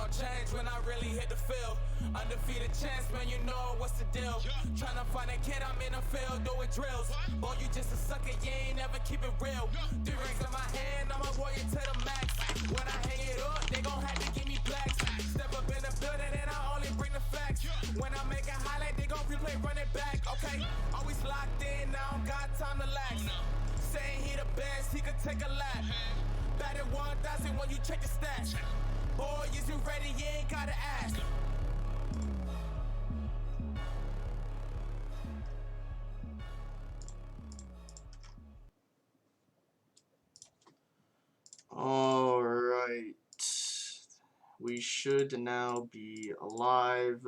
gon' change when I really hit the field. Undefeated chance, man, you know what's the deal. Tryna find a kid, I'm in the field doing drills. Boy, you just a sucker, you ain't never keep it real. 3 rings in my hand, I'm a warrior to the max. When I hang it up, they gon' have to give me blacks. Step up in the building and I only bring the facts. When I make a highlight, they gon' replay, run it back. Okay, always locked in, now I don't got time to lax. Saying he the best, he could take a lap. Batted 1,000 when you check the stats. Boy, is you ready? You ain't gotta ask. All right. We should now be alive.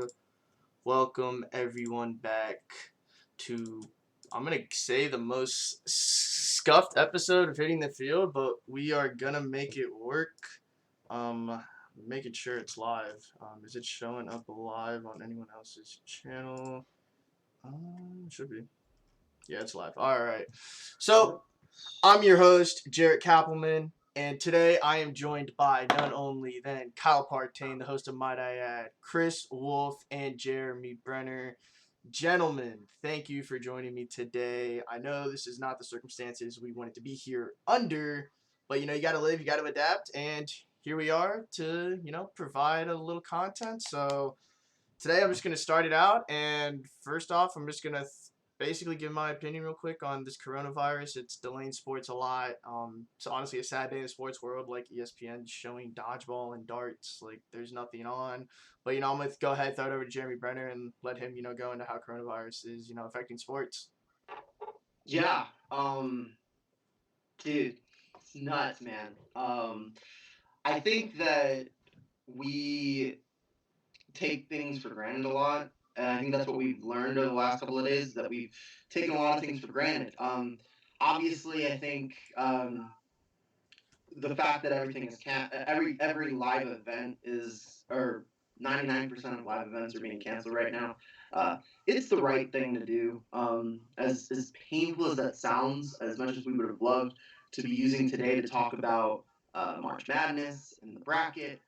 Welcome everyone back to, I'm going to say, the most scuffed episode of Hitting the Field, but we are going to make it work. Making sure it's live. Is it showing up live on anyone else's channel? Should be. Yeah, it's live. All right. So, I'm your host, Jaret Kappelman, and today I am joined by none only than Kyle Partain, the host of Might I Add, Chris Wolf, and Jeremy Brener. Gentlemen, thank you for joining me today. I know this is not the circumstances we wanted to be here under, but, you got to live, you got to adapt, and here we are to, provide a little content. So today I'm just going to start it out, and first off, I'm just going to basically give my opinion real quick on this coronavirus. It's delaying sports a lot. It's honestly a sad day in the sports world, like ESPN showing dodgeball and darts. Like, there's nothing on. But, I'm going to go ahead, throw it over to Jeremy Brener and let him, go into how coronavirus is, affecting sports. Yeah. Dude, it's nuts, man. I think that we take things for granted a lot. And I think that's what we've learned over the last couple of days, that we've taken a lot of things for granted. Obviously, I think the fact that everything is every live event is, or 99% of live events are being canceled right now. It's the right thing to do. As painful as that sounds, as much as we would have loved to be using today to talk about March Madness and the bracket,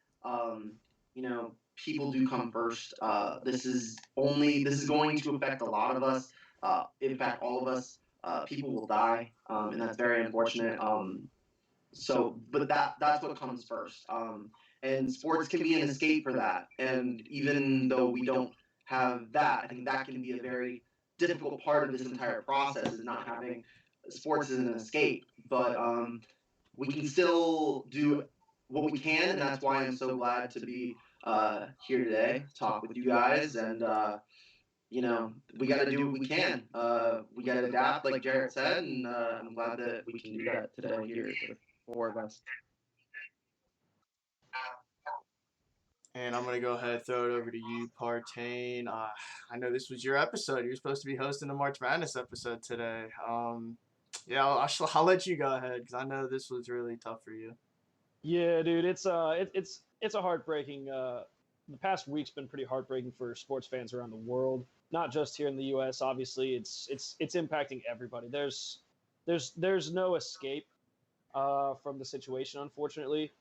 people do come first. This is going to affect a lot of us. In fact, all of us. People will die, and that's very unfortunate. But that's what comes first. And sports can be an escape for that. And even though we don't have that, I think that can be a very difficult part of this entire process, is not having sports as an escape. But we can still do what we can, and that's why I'm so glad to be here today to talk with you guys. And we got to do what we can. We got to adapt, like Jaret said, and I'm glad that we can do that today here. Four of us. And I'm going to go ahead and throw it over to you, Partain. I know this was your episode. You're supposed to be hosting the March Madness episode today. Yeah, I'll let you go ahead because I know this was really tough for you. Yeah, dude, it's a heartbreaking. The past week's been pretty heartbreaking for sports fans around the world, not just here in the U.S. Obviously, it's impacting everybody. There's no escape from the situation, unfortunately.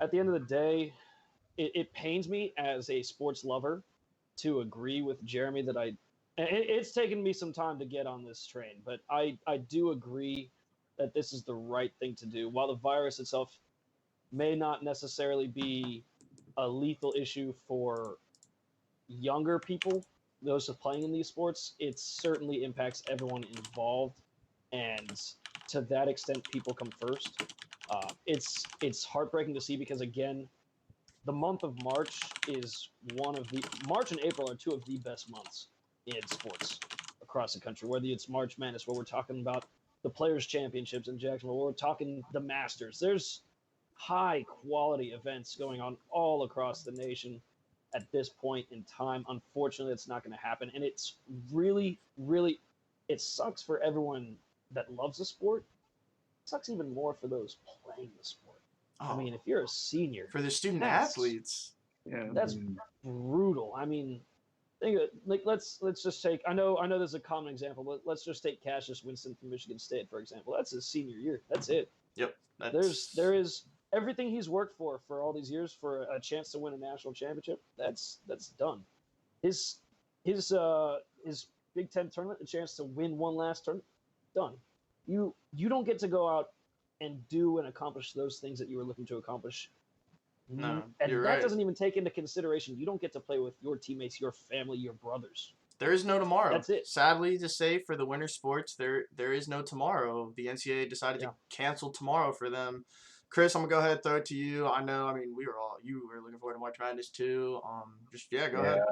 At the end of the day, it pains me as a sports lover to agree with Jeremy that it's taken me some time to get on this train, but I do agree that this is the right thing to do. While the virus itself may not necessarily be a lethal issue for younger people, those who are playing in these sports, it certainly impacts everyone involved, and to that extent, people come first. It's heartbreaking to see because, again, the month of March is March and April are two of the best months in sports across the country. Whether it's March Madness, where we're talking about the Players' Championships in Jacksonville, where we're talking the Masters. There's high quality events going on all across the nation at this point in time. Unfortunately, it's not going to happen, and it's really, really, it sucks for everyone that loves the sport. It sucks even more for those playing the sport. I mean, if you're a senior, for the student athletes, that's brutal. I mean, let's just take. I know there's a common example, but let's just take Cassius Winston from Michigan State, for example. That's his senior year. That's it. Yep. There is everything he's worked for all these years for a chance to win a national championship, that's done. His Big Ten tournament, a chance to win one last tournament, done. You don't get to go out and do and accomplish those things that you were looking to accomplish. No, and you're that right. doesn't even take into consideration you don't get to play with your teammates, your family, your brothers. There is no tomorrow. That's it. Sadly to say, for the winter sports, there is no tomorrow. The NCAA decided to cancel tomorrow for them. Chris, I'm gonna go ahead and throw it to you. I know. I mean, you were looking forward to March Madness too. Go ahead.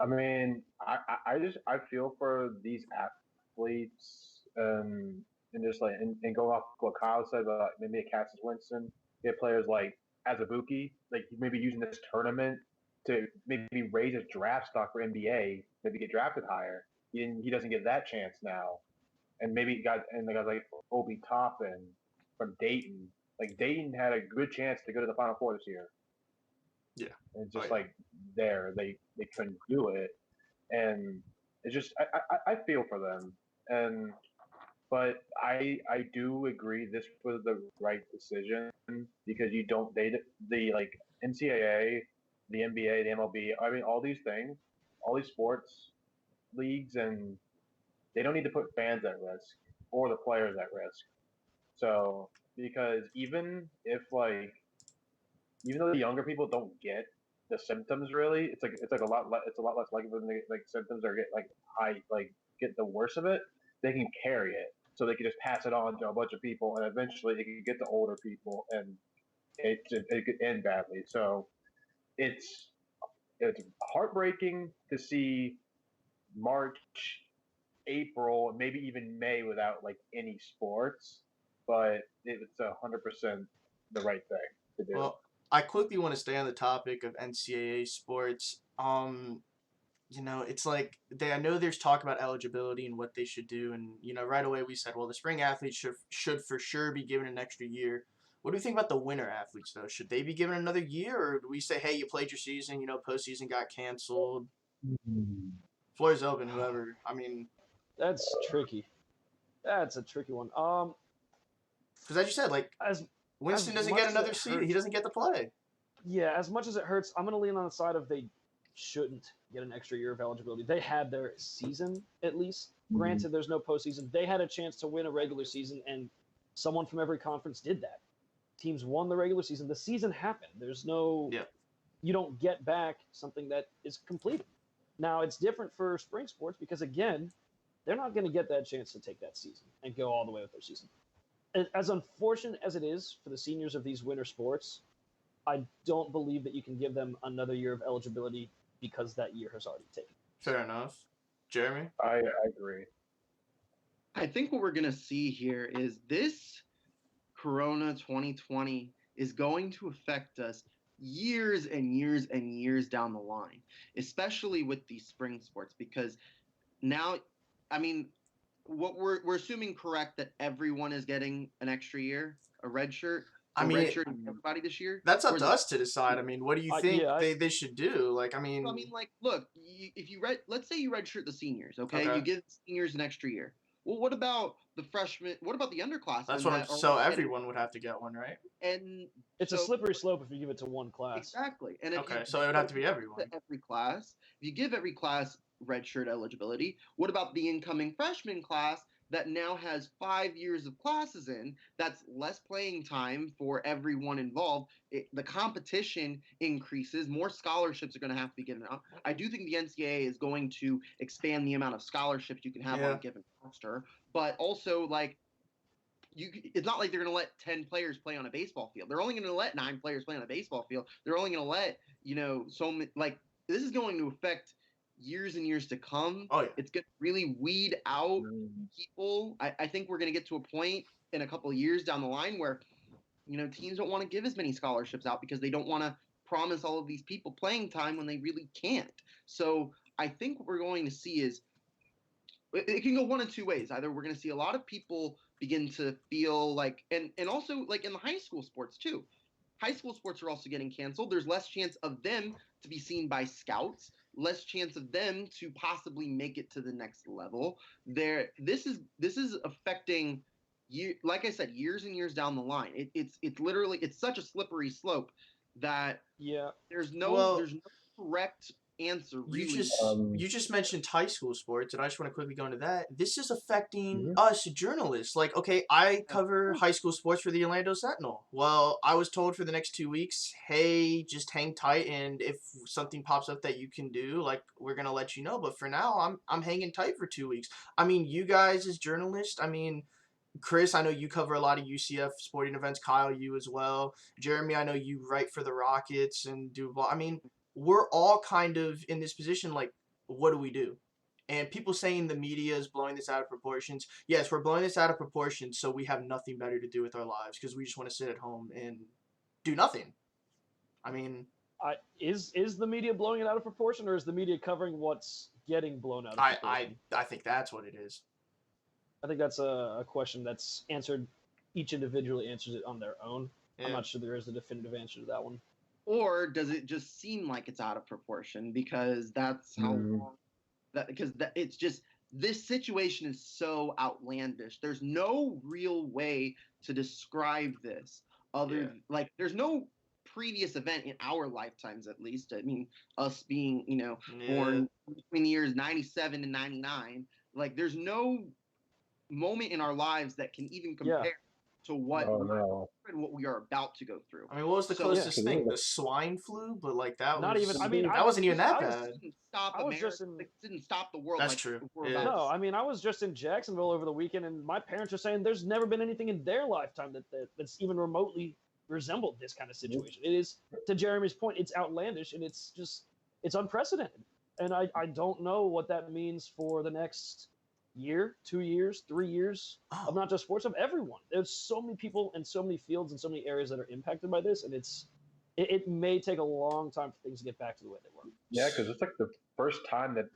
I mean, I feel for these athletes, and just like and going off what Kyle said about maybe a Cassius Winston, get players like Azubuike, like maybe using this tournament to maybe raise his draft stock for NBA, maybe get drafted higher. He doesn't get that chance now, and maybe the guys like Obi Toppin from Dayton. Like Dayton had a good chance to go to the Final Four this year. Yeah, and just like they couldn't do it, and it's just I feel for them, but I do agree this was the right decision because you don't the like NCAA, the NBA, the MLB. I mean all these things, all these sports leagues, and they don't need to put fans at risk or the players at risk. So because even though the younger people don't get the symptoms really, it's a lot less likely when they like symptoms or get the worst of it. They can carry it, so they can just pass it on to a bunch of people, and eventually it can get to older people, and it could end badly. So it's heartbreaking to see March, April, maybe even May without like any sports, but it's 100% the right thing to do. Well, I quickly want to stay on the topic of NCAA sports. It's like I know there's talk about eligibility and what they should do, and right away we said, well, the spring athletes should for sure be given an extra year. What do you think about the winter athletes though? Should they be given another year, or do we say, hey, you played your season, postseason got canceled? Floor is open, whoever. I mean, that's tricky. That's a tricky one. Because as you said, like Winston doesn't get another season. He doesn't get to play. Yeah, as much as it hurts, I'm going to lean on the side of they shouldn't get an extra year of eligibility. They had their season, at least. Granted, there's no postseason. They had a chance to win a regular season, and someone from every conference did that. Teams won the regular season. The season happened. There's no you don't get back something that is completed. Now, it's different for spring sports because, again, they're not going to get that chance to take that season and go all the way with their season. As unfortunate as it is for the seniors of these winter sports, I don't believe that you can give them another year of eligibility because that year has already taken. Fair enough. Jeremy? I agree. I think what we're going to see here is this Corona 2020 is going to affect us years and years and years down the line, especially with these spring sports, because now, I mean, what we're assuming correct that everyone is getting an extra year, a red shirt. Red shirt everybody this year. That's up to us to decide. I mean, what do you think they should do? Like, look, if you let's say you redshirt the seniors, okay? You give the seniors an extra year. Well, what about the freshmen? What about the underclassmen? That's what so everyone would have to get one, right? And it's a slippery slope if you give it to one class. Exactly. And so it would have to be everyone. Every class. If you give every class redshirt eligibility, what about the incoming freshman class that now has 5 years of classes in? That's less playing time for everyone involved. The competition increases. More scholarships are going to have to be given out. I do think the NCAA is going to expand the amount of scholarships you can have on a given roster, but also it's not like they're going to let 10 players play on a baseball field. They're only going to let 9 players play on a baseball field. They're only going to let so many. This is going to affect years and years to come. It's going to really weed out people. I think we're going to get to a point in a couple of years down the line where teams don't want to give as many scholarships out because they don't want to promise all of these people playing time when they really can't. So I think what we're going to see is it can go one of two ways. Either we're going to see a lot of people begin to feel like, and also like in the high school sports too. High school sports are also getting canceled. There's less chance of them to be seen by scouts, less chance of them to possibly make it to the next level. This is affecting like I said, years and years down the line, it's literally it's such a slippery slope that Yeah. there's Well, no correct answer really. You just mentioned high school sports, and I just want to quickly go into that. This is affecting Mhm. us journalists. Like, okay, I cover high school sports for the Orlando Sentinel. Well, I was told for the next 2 weeks, hey, just hang tight, and if something pops up that you can do, like, we're gonna let you know. But for now, I'm hanging tight for 2 weeks. I mean, you guys as journalists, I mean, Chris, I know you cover a lot of UCF sporting events. Kyle, you as well. Jeremy, I know you write for the Rockets and do. I mean, we're all kind of in this position. Like, what do we do? And people saying the media is blowing this out of proportions. Yes, we're blowing this out of proportion, so we have nothing better to do with our lives because we just want to sit at home and do nothing. I mean, Is the media blowing it out of proportion, or is the media covering what's getting blown out of proportion? I think that's what it is. I think that's a question that's answered. Each individually answers it on their own. Yeah. I'm not sure there is a definitive answer to that one. Or does it just seem like it's out of proportion because that's how long it's just this situation is so outlandish. There's no real way to describe this like there's no previous event in our lifetimes, at least. I mean, us being, born between the years 97 and 99, like there's no moment in our lives that can even compare to what what we are about to go through. I mean, what was the closest thing? The swine flu, but like that not was even. I mean, that wasn't even that bad. Didn't stop America. Didn't stop the world. That's true. Yeah. No, I mean, I was just in Jacksonville over the weekend, and my parents are saying there's never been anything in their lifetime that's even remotely resembled this kind of situation. It is, to Jeremy's point, it's outlandish and it's unprecedented. And I don't know what that means for the next year, 2 years, 3 years of not just sports, of everyone. There's so many people and so many fields and so many areas that are impacted by this, and it may take a long time for things to get back to the way they were. Yeah, because it's like the first time that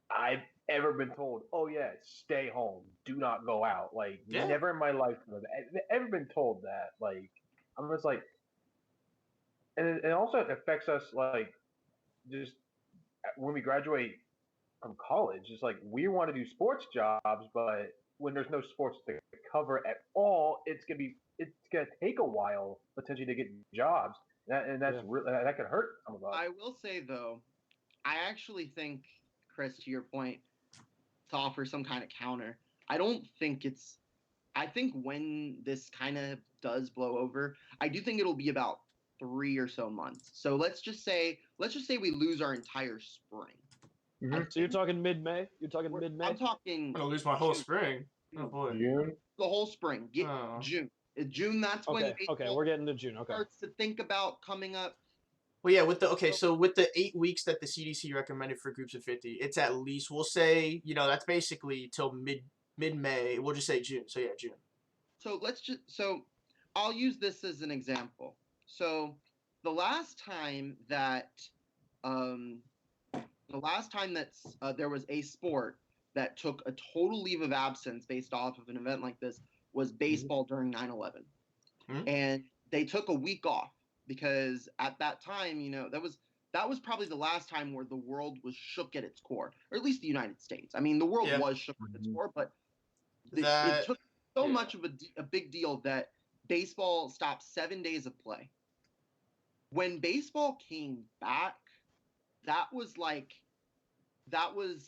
I've ever been told, "Oh yeah, stay home, do not go out." Like never in my life have I ever been told that. Like I'm just like, and it also affects us like just when we graduate from college. It's like we want to do sports jobs, but when there's no sports to cover at all, it's gonna take a while potentially to get jobs, and that's really, that could hurt some of us. I will say though, I actually think, Chris, to your point, to offer some kind of counter, I think when this kind of does blow over, I do think it'll be about 3 or so months. So let's just say we lose our entire spring. Mm-hmm. So you're talking mid-May? I'm talking. I'm gonna lose my whole spring. Oh boy. June. The whole spring. June. June. That's when. Okay, we're getting to June. Okay. Starts to think about coming up. Well, yeah. With the 8 weeks that the CDC recommended for groups of 50, it's at least, we'll say, that's basically till mid-May. We'll just say June. So yeah, June. So I'll use this as an example. So the last time that there was a sport that took a total leave of absence based off of an event like this was baseball during 9/11. Mm-hmm. And they took a week off because at that time, that was probably the last time where the world was shook at its core, or at least the United States. I mean, the world was shook at its core, but it took so much of a big deal that baseball stopped 7 days of play. When baseball came back, that was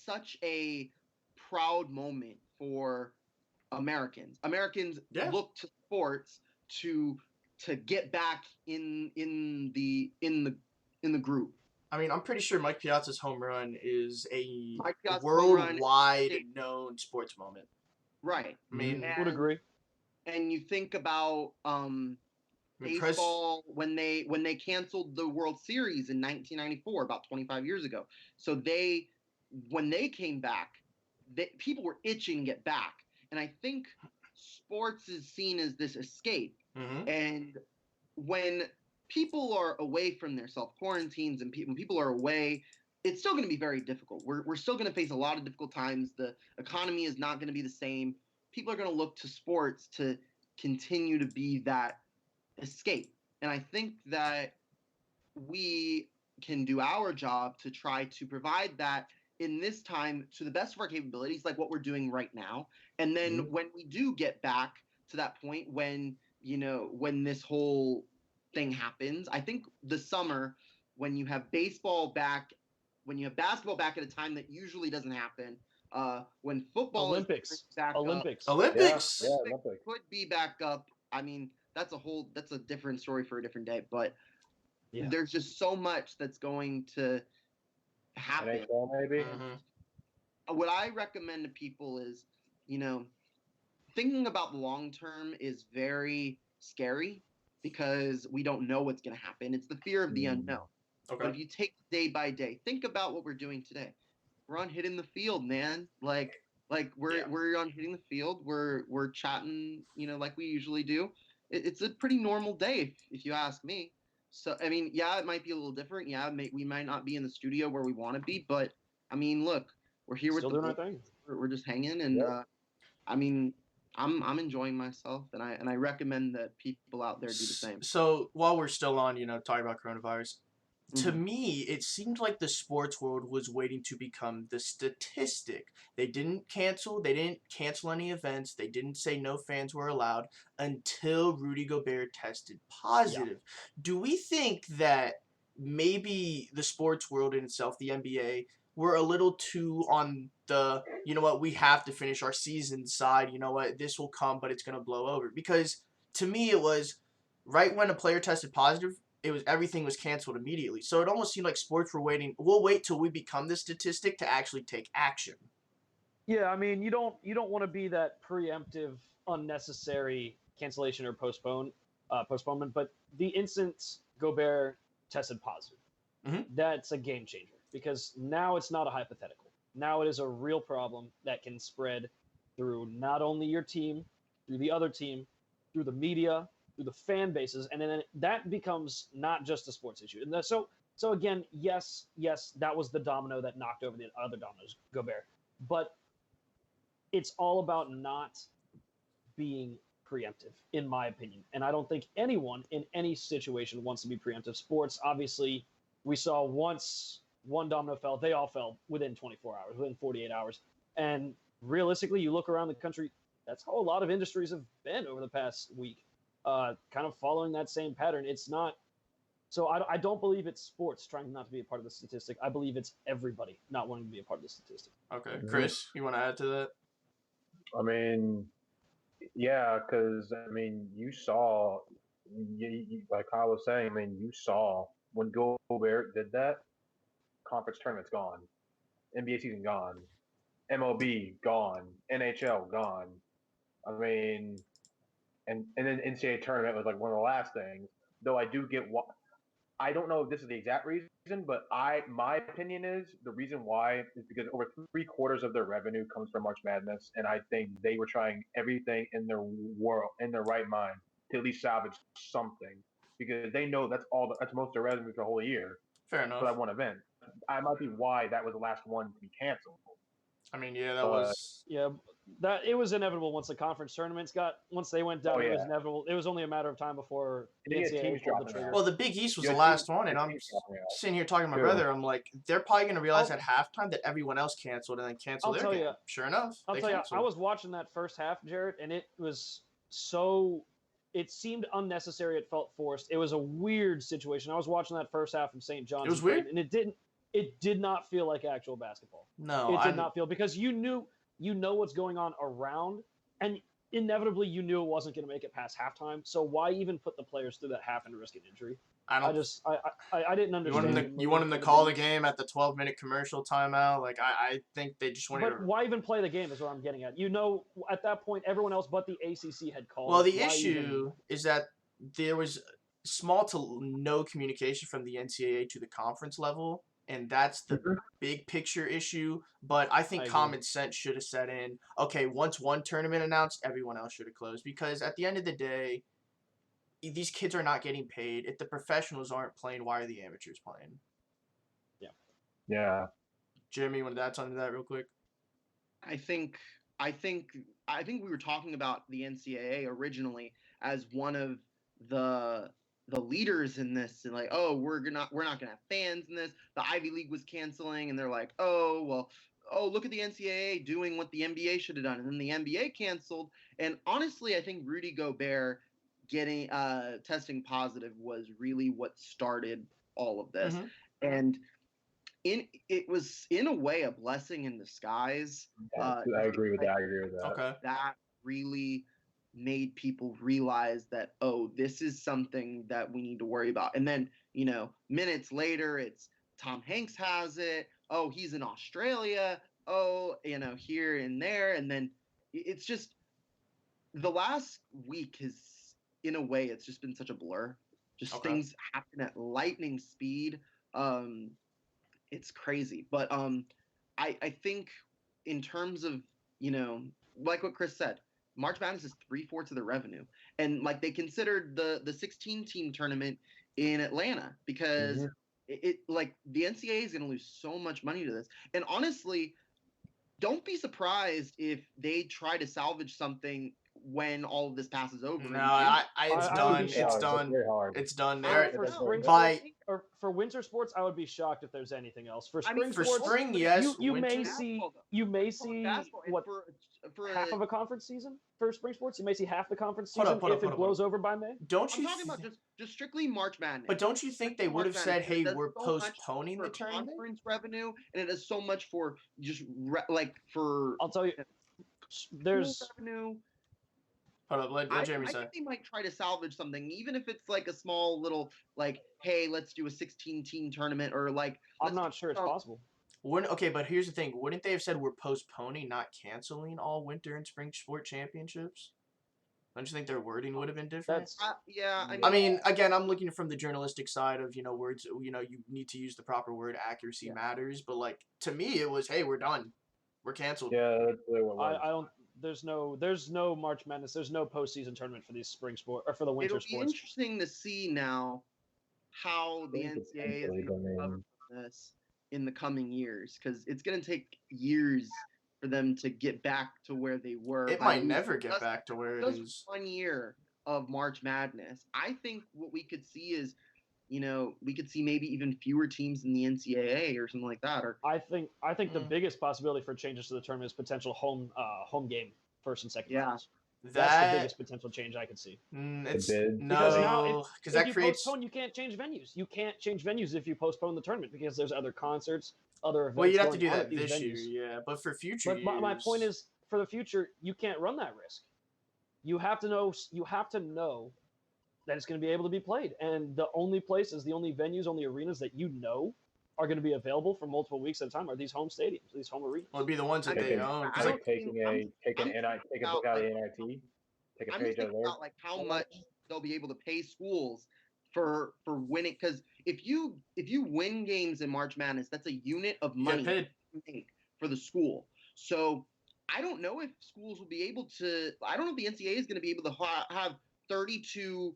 such a proud moment for Americans. Americans looked to sports to get back in the group. I mean, I'm pretty sure Mike Piazza's home run is a worldwide known sports moment. Right. I mean, would agree. And you think about baseball when they canceled the World Series in 1994, about 25 years ago. So when they came back, people were itching to get back, and I think sports is seen as this escape. Mm-hmm. And when people are away from their self-quarantines and when people are away, it's still going to be very difficult. We're still going to face a lot of difficult times. The economy is not going to be the same. People are going to look to sports to continue to be that escape. And I think that we can do our job to try to provide that in this time to the best of our capabilities, like what we're doing right now. And then when we do get back, to that point when when this whole thing happens. I think the summer when you have basketball back at a time that usually doesn't happen. When football Olympics. is back Olympics. Olympics. Yeah, Olympics. could be back up. I mean, that's a different story for a different day. But Yeah. there's just so much that's going to happen. NHL maybe. What I recommend to people is, thinking about the long term is very scary because we don't know what's going to happen. It's the fear of the unknown. Okay. But if you take day by day, think about what we're doing today. We're on hitting the field, man. Like we're on hitting the field. We're chatting, like we usually do. It's a pretty normal day if you ask me. So I mean, yeah, it might be a little different. Yeah, we might not be in the studio where we want to be, but I mean, look, we're here Still with the doing our thing. We're just hanging, and I mean, I'm enjoying myself, and I recommend that people out there do the same. So while we're still on, talking about coronavirus, to me, it seemed like the sports world was waiting to become the statistic. They didn't cancel any events. They didn't say no fans were allowed until Rudy Gobert tested positive. Yeah. Do we think that maybe the sports world in itself, the NBA, were a little too on the, we have to finish our season side, this will come, but it's going to blow over? Because to me, it was right when a player tested positive, everything was canceled immediately. So it almost seemed like sports were waiting. We'll wait till we become the statistic to actually take action. Yeah, I mean, you don't want to be that preemptive, unnecessary cancellation or postponement. But the instant Gobert tested positive, that's a game changer because now it's not a hypothetical. Now it is a real problem that can spread through not only your team, through the other team, through the media, through the fan bases, and then that becomes not just a sports issue. And so again, yes, that was the domino that knocked over the other dominoes, Gobert. But it's all about not being preemptive, in my opinion. And I don't think anyone in any situation wants to be preemptive. Sports, obviously, we saw once one domino fell, they all fell within 24 hours, within 48 hours. And realistically, you look around the country, that's how a lot of industries have been over the past week. Kind of following that same pattern. It's not so I don't believe it's sports trying not to be a part of the statistic. I believe it's everybody not wanting to be a part of the statistic. Okay. Chris, you want to add to that? I mean, yeah, because I mean, you saw, like I was saying, I mean, you saw when Gobert did that, conference tournament's gone, NBA season gone, MLB gone, NHL gone. I mean, and then NCAA tournament was like one of the last things. Though I do get what I don't know if this is the exact reason, but my opinion is the reason why is because over 3/4 of their revenue comes from March Madness, and I think they were trying everything in their right mind to at least salvage something because they know that's most of their revenue for the whole year. Fair enough. For that one event, I might be why that was the last one to be canceled. I mean, yeah, that was. Yeah, that it was inevitable once the conference tournaments once they went down. It was inevitable. It was only a matter of time before the NCAA pulled the trigger. Well, the Big East was the last one, and I'm sitting here talking to my brother. I'm like, they're probably going to realize at halftime that everyone else canceled and then cancel their game. Sure enough, I'll tell you, I was watching that first half, Jaret, and it was so. It seemed unnecessary. It felt forced. It was a weird situation. I was watching that first half from St. John's. It was weird, and it did not feel like actual basketball. No, it did not feel because you know what's going on around, and inevitably you knew it wasn't going to make it past halftime. So why even put the players through that half and risk an injury? I didn't understand. You want him to call the game at the 12-minute commercial timeout? Like I think they just wanted. But why even play the game? Is what I'm getting at. At that point, everyone else but the ACC had called. Well, the issue is that there was small to no communication from the NCAA to the conference level. And that's the big picture issue. But I think common sense should have set in. Okay, once one tournament announced, everyone else should have closed. Because at the end of the day, these kids are not getting paid. If the professionals aren't playing, why are the amateurs playing? Yeah. Yeah. Jeremy, you want to add something to that real quick? I think we were talking about the NCAA originally as one of the leaders in this, and like, oh, we're not gonna have fans in this. The Ivy League was canceling, and they're like, oh, well, oh, look at the NCAA doing what the NBA should have done, and then the NBA canceled. And honestly, I think Rudy Gobert getting testing positive was really what started all of this. Mhm. And it was in a way a blessing in disguise. I agree with that. I agree with that. Okay. That really made people realize that, oh, this is something that we need to worry about. And then, minutes later, it's Tom Hanks has it. Oh, he's in Australia. Oh, here and there. And then it's just the last week has, in a way, it's just been such a blur. Just Okay. things happen at lightning speed. It's crazy. But I think in terms of, like what Chris said, March Madness is 3/4 of the revenue. And like they considered the 16 team tournament in Atlanta because it like the NCAA is going to lose so much money to this. And honestly, don't be surprised if they try to salvage something when all of this passes over. No, it's I done. would be it's shocked. done. Very hard. It's done. For There. spring by- sports, or for winter sports, I would be shocked if there's anything else. For I spring mean, For sports, spring, yes. you winter, may see Basketball, and what for half of a conference season for spring sports. You may see half the conference Hold season up, hold up, if it hold up, blows over by May. Don't I'm you? talking about just strictly March Madness. But don't you think they would have March said, Madness, "Hey, it does we're so much postponing the for tournament"? conference revenue, and it does so much for just for I'll tell you, there's revenue. Hold up, let I Jeremy say. think they might try to salvage something, even if it's like a small little like, hey, let's do a 16-team tournament, or like. I'm not sure it's possible. Okay, but here's the thing: wouldn't they have said we're postponing, not canceling all winter and spring sport championships? Don't you think their wording would have been different? That's Yeah, I mean, again, I'm looking from the journalistic side of words. You need to use the proper word. Accuracy matters, but like to me, it was, hey, we're done, we're canceled. Yeah, that's really what it was. I don't. There's no March Madness. There's no postseason tournament for these spring sport or for the winter it'll be sports. interesting to see now how the NCAA is going to recover from this in the coming years, because it's going to take years for them to get back to where they were. It might never get back to where it just is. 1 year of March Madness. I think what we could see is, we could see maybe even fewer teams in the NCAA or something like that. Or I think the biggest possibility for changes to the tournament is potential home game first and second rounds. That's the biggest potential change I could see. It's Because no, because that if you creates. postpone, you can't change venues. You can't change venues if you postpone the tournament because there's other concerts, other events. Well, you'd have to going do on that at these this year, venues. yeah. But for future But years, my point is, for the future, you can't run that risk. You have to know. You have to know that it's going to be able to be played, and the only places, the only venues, only arenas that are going to be available for multiple weeks at a time are these home stadiums, these home arenas. would be the ones that I they mean, own. 'cause, I like, don't taking a book out of the NIT, take a I'm page just out of thinking there. about like how much they'll be able to pay schools for winning, because if you win games in March Madness, that's a unit of You get money paid. you make for the school. So I don't know if schools will be able to. I don't know if the NCAA is going to be able to have 32.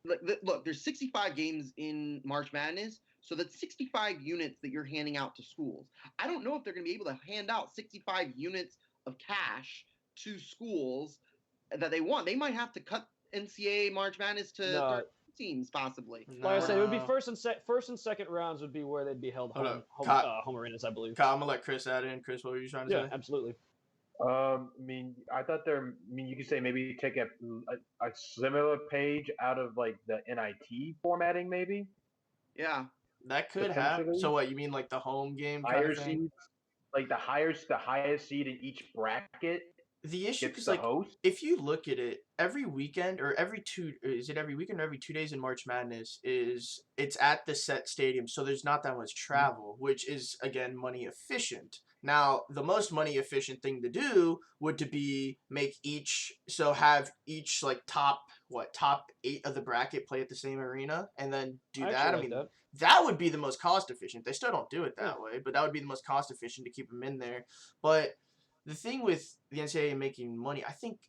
Look, there's 65 games in March Madness, so that's 65 units that you're handing out to schools. I don't know if they're going to be able to hand out 65 units of cash to schools that they want. They might have to cut NCAA March Madness to 13 teams, possibly. Like I said, it would be No. first and second rounds would be where they'd be held Hold home arenas, I believe. Kyle, I'm gonna let Chris add in. Chris, what were you trying to Yeah, say? absolutely. I mean, I thought you could say maybe take a similar page out of like the NIT formatting, maybe. Yeah. That could happen. Potentially. So what you mean, like the home game kind Higher of thing? seeds, like the highest seed in each bracket The issue gets is the like host. if you look at it, every weekend or every weekend or every 2 days in March Madness it's at the set stadium, so there's not that much travel, which is again money efficient. Now, the most money efficient thing to do would to be have each like top 8 of the bracket play at the same arena and then do I that. actually I like mean, that. that would be the most cost efficient. They still don't do it that way, but that would be the most cost efficient to keep them in there. But the thing with the NCAA making money, I think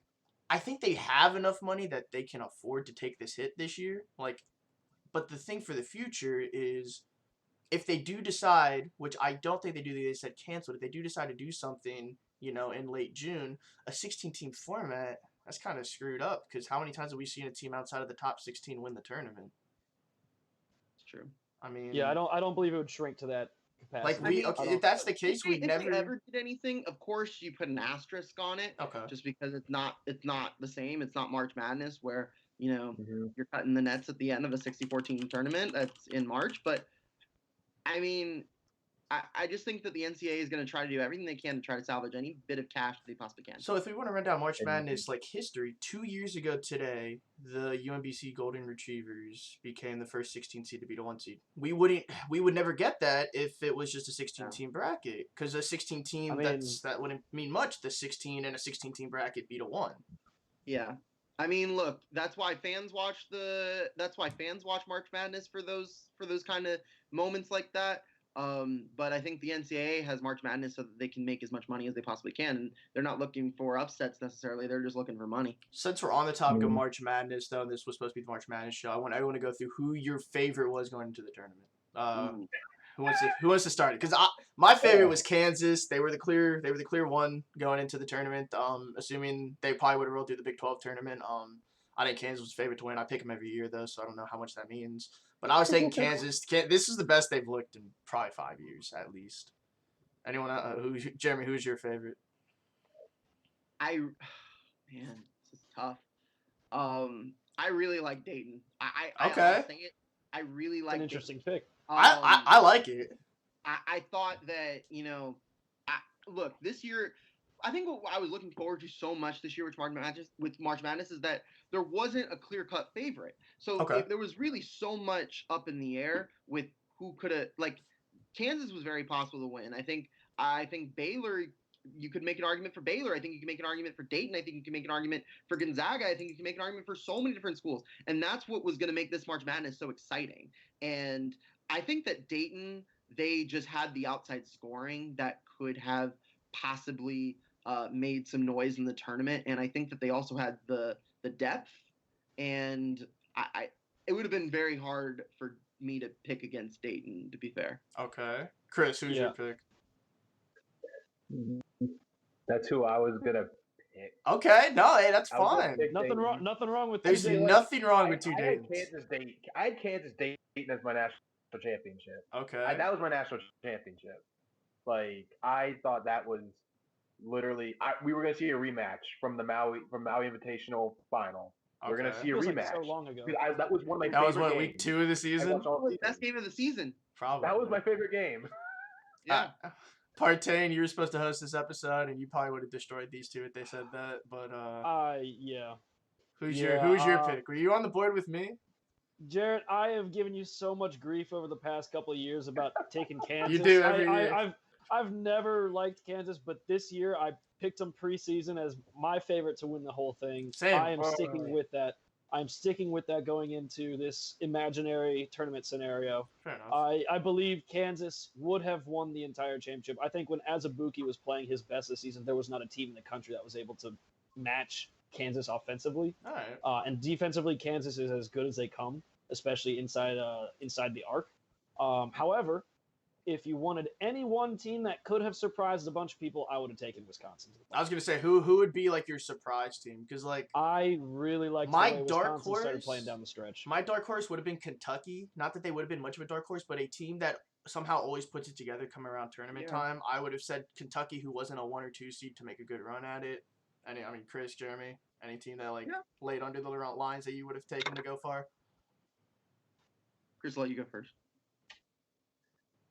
they have enough money that they can afford to take this hit this year. But the thing for the future is if they do decide, which I don't think they said canceled, if they do decide to do something, in late June, a 16-team format, that's kind of screwed up because how many times have we seen a team outside of the top 16 win the tournament? It's true. I mean, Yeah, I don't believe it would shrink to that capacity. Like if that's the case, we if never. they ever did anything, of course you put an asterisk on it, Okay. just because it's not the same. It's not March Madness where you're cutting the nets at the end of a 64-team tournament that's in March. But I mean, I just think that the NCAA is going to try to do everything they can to try to salvage any bit of cash that they possibly can. So if we want to run down March Madness like history, 2 years ago today, the UMBC Golden Retrievers became the first 16 seed to beat a 1 seed. We would never get that if it was just a 16-team bracket, because a 16 team that wouldn't mean much. The 16 and a 16-team bracket beat a 1. Yeah. I mean, look, that's why fans watch March Madness for those kind of moments like that. But I think the NCAA has March Madness so that they can make as much money as they possibly can. And they're not looking for upsets necessarily. They're just looking for money. Since we're on the topic of March Madness, though, and this was supposed to be the March Madness show, I want everyone to go through who your favorite was going into the tournament. Who wants to start it? Because my favorite was Kansas. They were the clear one going into the tournament. Assuming they probably would have rolled through the Big 12 tournament. I think Kansas was favorite to win. I pick them every year though, so I don't know how much that means. But I was taking Kansas. This is the best they've looked in probably 5 years at least. Anyone? Jeremy? Who's your favorite? Man, this is tough. I really like Dayton. Okay. I really like. An interesting pick. I like it. I thought that look, this year, I think what I was looking forward to so much this year with March Madness is that there wasn't a clear-cut favorite. So there was really so much up in the air with who could have, like, Kansas was very possible to win. I think Baylor, you could make an argument for Baylor. I think you can make an argument for Dayton. I think you can make an argument for Gonzaga. I think you can make an argument for so many different schools. And that's what was going to make this March Madness so exciting. And I think that Dayton, they just had the outside scoring that could have possibly made some noise in the tournament. And I think that they also had the depth. And it would have been very hard for me to pick against Dayton, to be fair. Okay. Chris, who's your pick? That's who I was gonna pick. Okay, no, hey, that's fine. Nothing wrong with. There's nothing wrong with two Daytons. I had Kansas Dayton as my national championship. Okay. That was my national championship. Like, I thought that was literally we were gonna see a rematch from the Maui Invitational final. We're gonna see a rematch. So long ago. That was one of my. That was favorite what, games. week 2 of the season. That was the best game of the season. Probably. That was my favorite game. Yeah. Partain, you were supposed to host this episode, and you probably would have destroyed these two if they said that. But yeah. Who's your pick? Were you on the board with me? Jaret, I have given you so much grief over the past couple of years about taking Kansas. You do every year. I've never liked Kansas, but this year I picked them preseason as my favorite to win the whole thing. Same. I am sticking with that. I'm sticking with that going into this imaginary tournament scenario. Fair enough. I believe Kansas would have won the entire championship. I think when Azubuike was playing his best this season, there was not a team in the country that was able to match Kansas offensively. All right. And defensively, Kansas is as good as they come, especially inside the arc. However, if you wanted any one team that could have surprised a bunch of people, I would have taken Wisconsin. I was gonna say who would be like your surprise team, because like I really like my the way dark Wisconsin horse started playing down the stretch. My dark horse would have been Kentucky. Not that they would have been much of a dark horse, but a team that somehow always puts it together coming around tournament time. I would have said Kentucky, who wasn't a 1 or 2 seed, to make a good run at it. Chris, Jeremy, any team that laid under the lines that you would have taken to go far? Chris, I'll let you go first.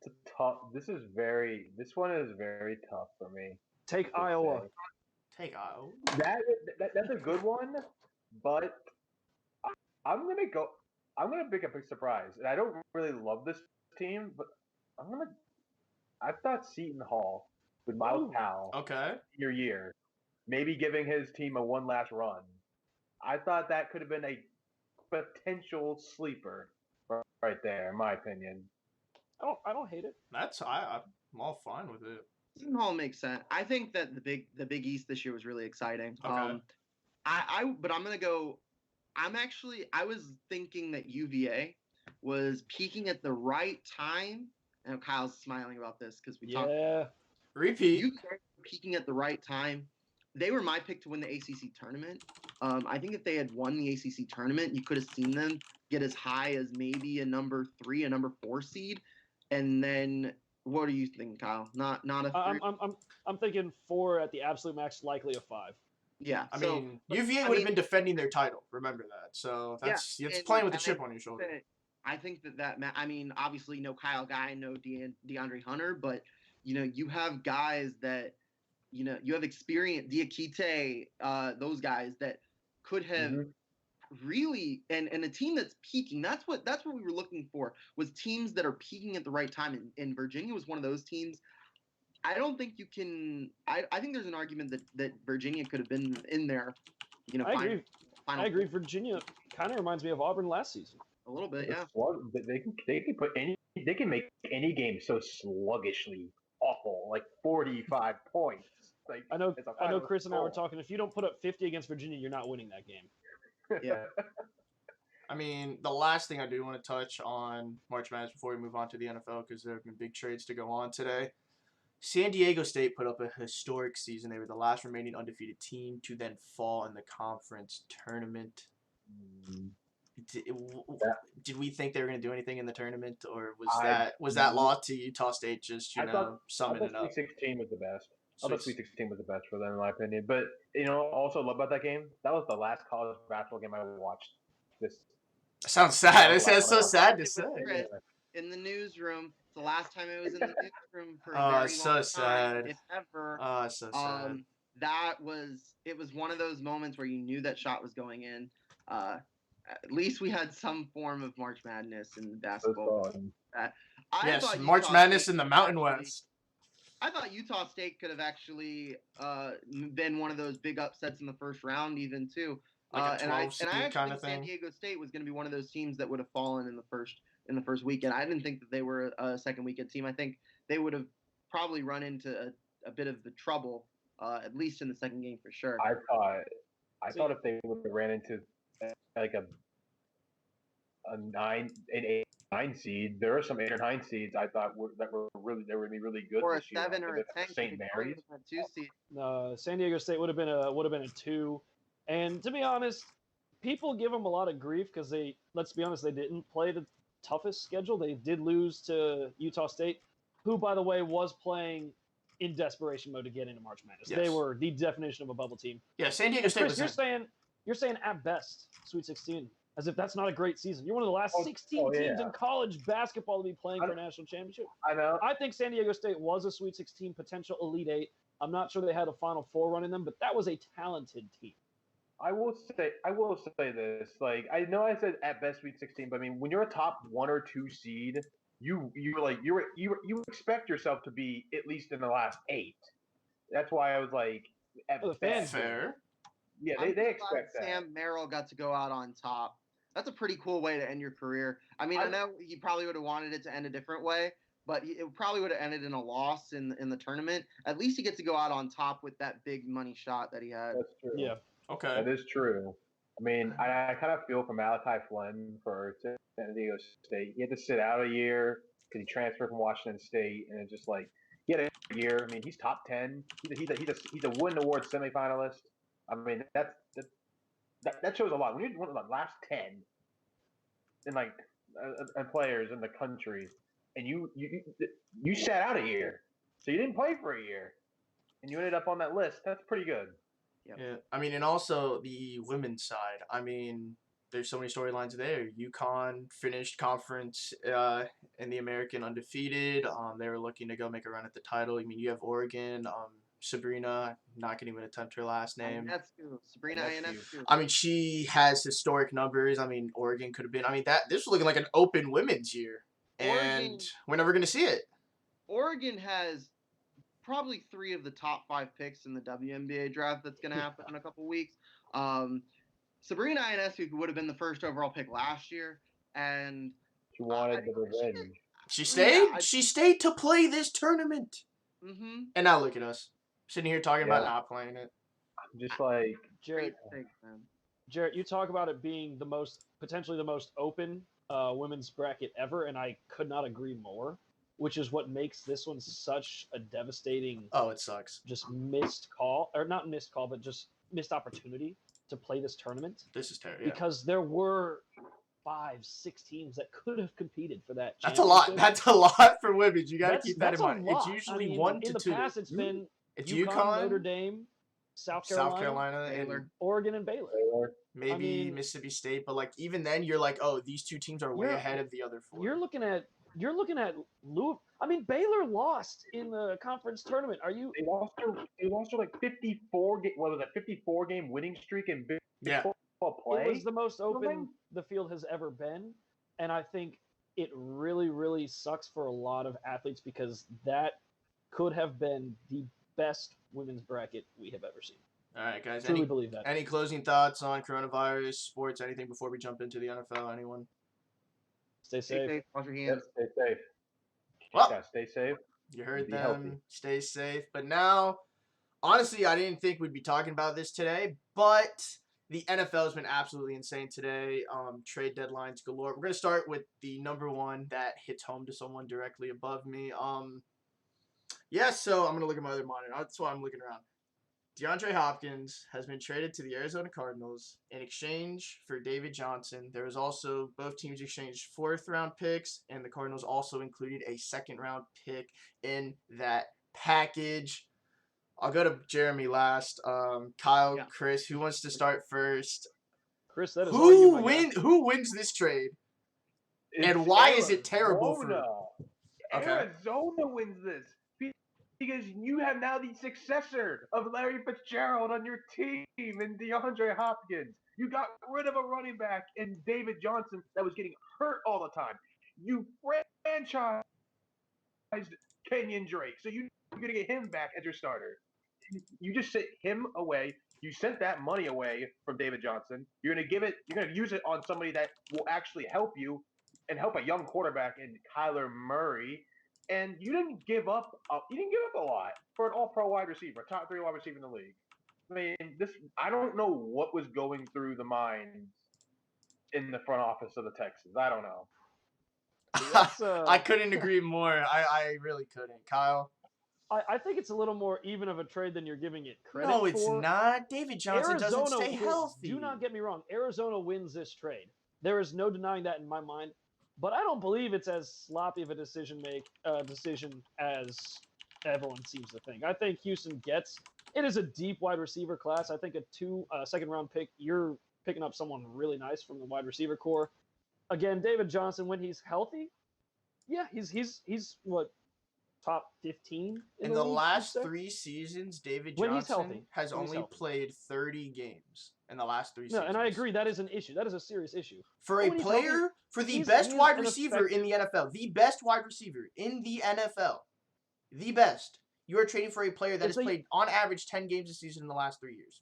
It's tough. This one is very tough for me. Take Iowa. Take Iowa. That's a good one, but I'm gonna pick a big surprise, and I don't really love this team, but I thought Seton Hall with Miles Powell. Okay. Your year, maybe giving his team a one last run. I thought that could have been a potential sleeper right there, in my opinion. I don't hate it. I'm all fine with it. Seton Hall makes sense. I think that the Big East this year was really exciting. Okay. But I'm gonna go. I was thinking that UVA was peaking at the right time. And Kyle's smiling about this because we talked. Yeah. Repeat. UVA peaking at the right time. They were my pick to win the ACC tournament. I think if they had won the ACC tournament, you could have seen them get as high as maybe a number 3, a number 4 seed. And then What are you thinking, Kyle? Not a 3? I'm thinking 4 at the absolute max, likely a 5. Yeah. I so, mean, UVA would have been defending their title. Remember that. So that's it's playing with a chip on your shoulder. I think I mean, obviously, no Kyle Guy, no Deandre Hunter, but you have guys that you have experience, Diakite, those guys that could have really and a team that's peaking. That's what we were looking for, was teams that are peaking at the right time. And Virginia was one of those teams. I don't think you can. I think there's an argument that Virginia could have been in there. I agree. Virginia kind of reminds me of Auburn last season. A little bit, yeah. They can make any game so sluggishly awful, like 45 points. Like, I know, Chris and I were talking. If you don't put up 50 against Virginia, you're not winning that game. Yeah. I mean, the last thing I do want to touch on March Madness before we move on to the NFL, because there have been big trades to go on today. San Diego State put up a historic season. They were the last remaining undefeated team to then fall in the conference tournament. Did we think they were going to do anything in the tournament, or was that lost to Utah State just summing it up? Sweet 16 was the best. I thought Sweet 16 was the best for them, in my opinion. But also love about that game. That was the last college basketball game I watched. This sounds sad. It sounds so sad to say. In the newsroom, it's the last time it was in the newsroom for a very long so time, sad. if ever. So sad. It was one of those moments where you knew that shot was going in. At least we had some form of March Madness in basketball. Yes, March Madness in the Mountain West. I thought Utah State could have actually been one of those big upsets in the first round, even too. Like a 12 I actually kind think of thing. San Diego State was going to be one of those teams that would have fallen in the first weekend. I didn't think that they were a second weekend team. I think they would have probably run into a bit of the trouble, at least in the second game for sure. I thought if they would have ran into like a 9 seed, there are some 8 or 9 seeds I thought were going to be really good. Or this a 7 year. or a 10. St. Mary's. 2 seed. San Diego State would have been a 2. And to be honest, people give them a lot of grief because let's be honest, they didn't play the toughest schedule. They did lose to Utah State, who, by the way, was playing in desperation mode to get into March Madness. Yes. They were the definition of a bubble team. Yeah, San Diego State. Chris, you're saying at best Sweet 16, as if that's not a great season. You're one of the last 16 teams in college basketball to be playing for a national championship. I know. I think San Diego State was a Sweet 16 potential Elite 8. I'm not sure they had a Final Four run in them, but that was a talented team. I will say this. Like, I know I said at best Sweet 16, but I mean, when you're a top 1 or 2 seed, you expect yourself to be at least in the last 8. That's why I was like, at the fans, fair. Yeah, they expect that. Sam Merrill got to go out on top. That's a pretty cool way to end your career. I mean, I know he probably would have wanted it to end a different way, but it probably would have ended in a loss in the tournament. At least he gets to go out on top with that big money shot that he had. That's true. Yeah. Okay. That is true. I mean, I kind of feel for Malachi Flynn for San Diego State. He had to sit out a year because he transferred from Washington State, and it's just like he had a year. I mean, he's top 10. He's a Wooden Award semifinalist. I mean, that shows a lot. When you're one of the last 10 in and players in the country, and you sat out a year, so you didn't play for a year, and you ended up on that list. That's pretty good. Yep. Yeah, I mean, and also the women's side. I mean, there's so many storylines there. UConn finished conference in the American undefeated. They were looking to go make a run at the title. I mean, you have Oregon. Sabrina, not going to even attempt her last name. Sabrina Ionescu. I mean, she has historic numbers. I mean, Oregon could have been. I mean, this was looking like an open women's year, and we're never going to see it. Oregon has probably 3 of the top 5 picks in the WNBA draft that's going to happen in a couple weeks. Sabrina Ionescu would have been the first overall pick last year, and she wanted the revenge. She stayed. She stayed to play this tournament. Mm-hmm. And now look at us sitting here talking about not playing it. I'm just like Jaret, you talk about it being potentially the most open women's bracket ever, and I could not agree more. Which is what makes this one such a devastating. Oh, it sucks. Just missed call, or not missed call, but just missed opportunity to play this tournament. This is terrible. Because there were 5, 6 teams that could have competed for that. That's a lot. That's a lot for women. You got to That's- keep that in that's a mind. It's lot. usually I mean, 1 to in the 2. past, it's been It's UConn, Notre Dame, South Carolina, and Oregon, and Baylor. maybe I mean- Mississippi State. But like even then, you're like, oh, these 2 teams are way You're- ahead of the other 4. You're looking at Louisville. I mean, Baylor lost in the conference tournament. Are you? They lost their like 54 game. What was that? 54 game winning streak in big Yeah. football play. It was the most open Something? the field has ever been, and I think it really, really sucks for a lot of athletes because that could have been the best women's bracket we have ever seen. All right, guys. Truly believe that. Any closing thoughts on coronavirus, sports, anything before we jump into the NFL? Anyone? Stay safe. Wash your Yep, hands. stay safe. Well, Yeah, stay safe. you heard Be them. healthy. Stay safe. But now, honestly, I didn't think we'd be talking about this today, but the NFL has been absolutely insane today. Trade deadlines galore. We're gonna start with the number one that hits home to someone directly above me. Yeah. So I'm gonna look at my other monitor. That's why I'm looking around. DeAndre Hopkins has been traded to the Arizona Cardinals in exchange for David Johnson. There was also both teams exchanged 4th-round picks, and the Cardinals also included a 2nd-round pick in that package. I'll go to Jeremy last. Kyle, Yeah. Chris, who wants to start first? Chris, that is all you, Who my guy. Who wins this trade? And It's why is it terrible for- Arizona. Okay. Arizona wins this because you have now the successor of Larry Fitzgerald on your team and DeAndre Hopkins. You got rid of a running back in David Johnson that was getting hurt all the time. You franchised Kenyon Drake, so you're going to get him back as your starter. You just sent him away. You sent that money away from David Johnson. You're going to use it on somebody that will actually help you and help a young quarterback in Kyler Murray. And you didn't give up a lot for an all-pro wide receiver, top 3 wide receiver in the league. I mean, I don't know what was going through the minds in the front office of the Texans. I don't know. That's, I couldn't agree more. I really couldn't. Kyle? I think it's a little more even of a trade than you're giving it credit No, it's for. not. David Johnson doesn't stay healthy. Do not get me wrong. Arizona wins this trade. There is no denying that in my mind. But I don't believe it's as sloppy of a decision as everyone seems to think. I think Houston gets it is a deep wide receiver class. I think a 2-second-round pick, you're picking up someone really nice from the wide receiver core. Again, David Johnson, when he's healthy, yeah, he's what, top 15 in the league, last you'd say? 3 seasons, David When he's Johnson healthy. has When he's only healthy. played 30 games in the last 3 No, seasons. and I agree that is an issue. That is a serious issue. For a When he's player, healthy, for the he's best wide an receiver in the NFL, the best wide receiver in the NFL, the best, you are trading for a player that has played on average 10 games a season in the last 3 years.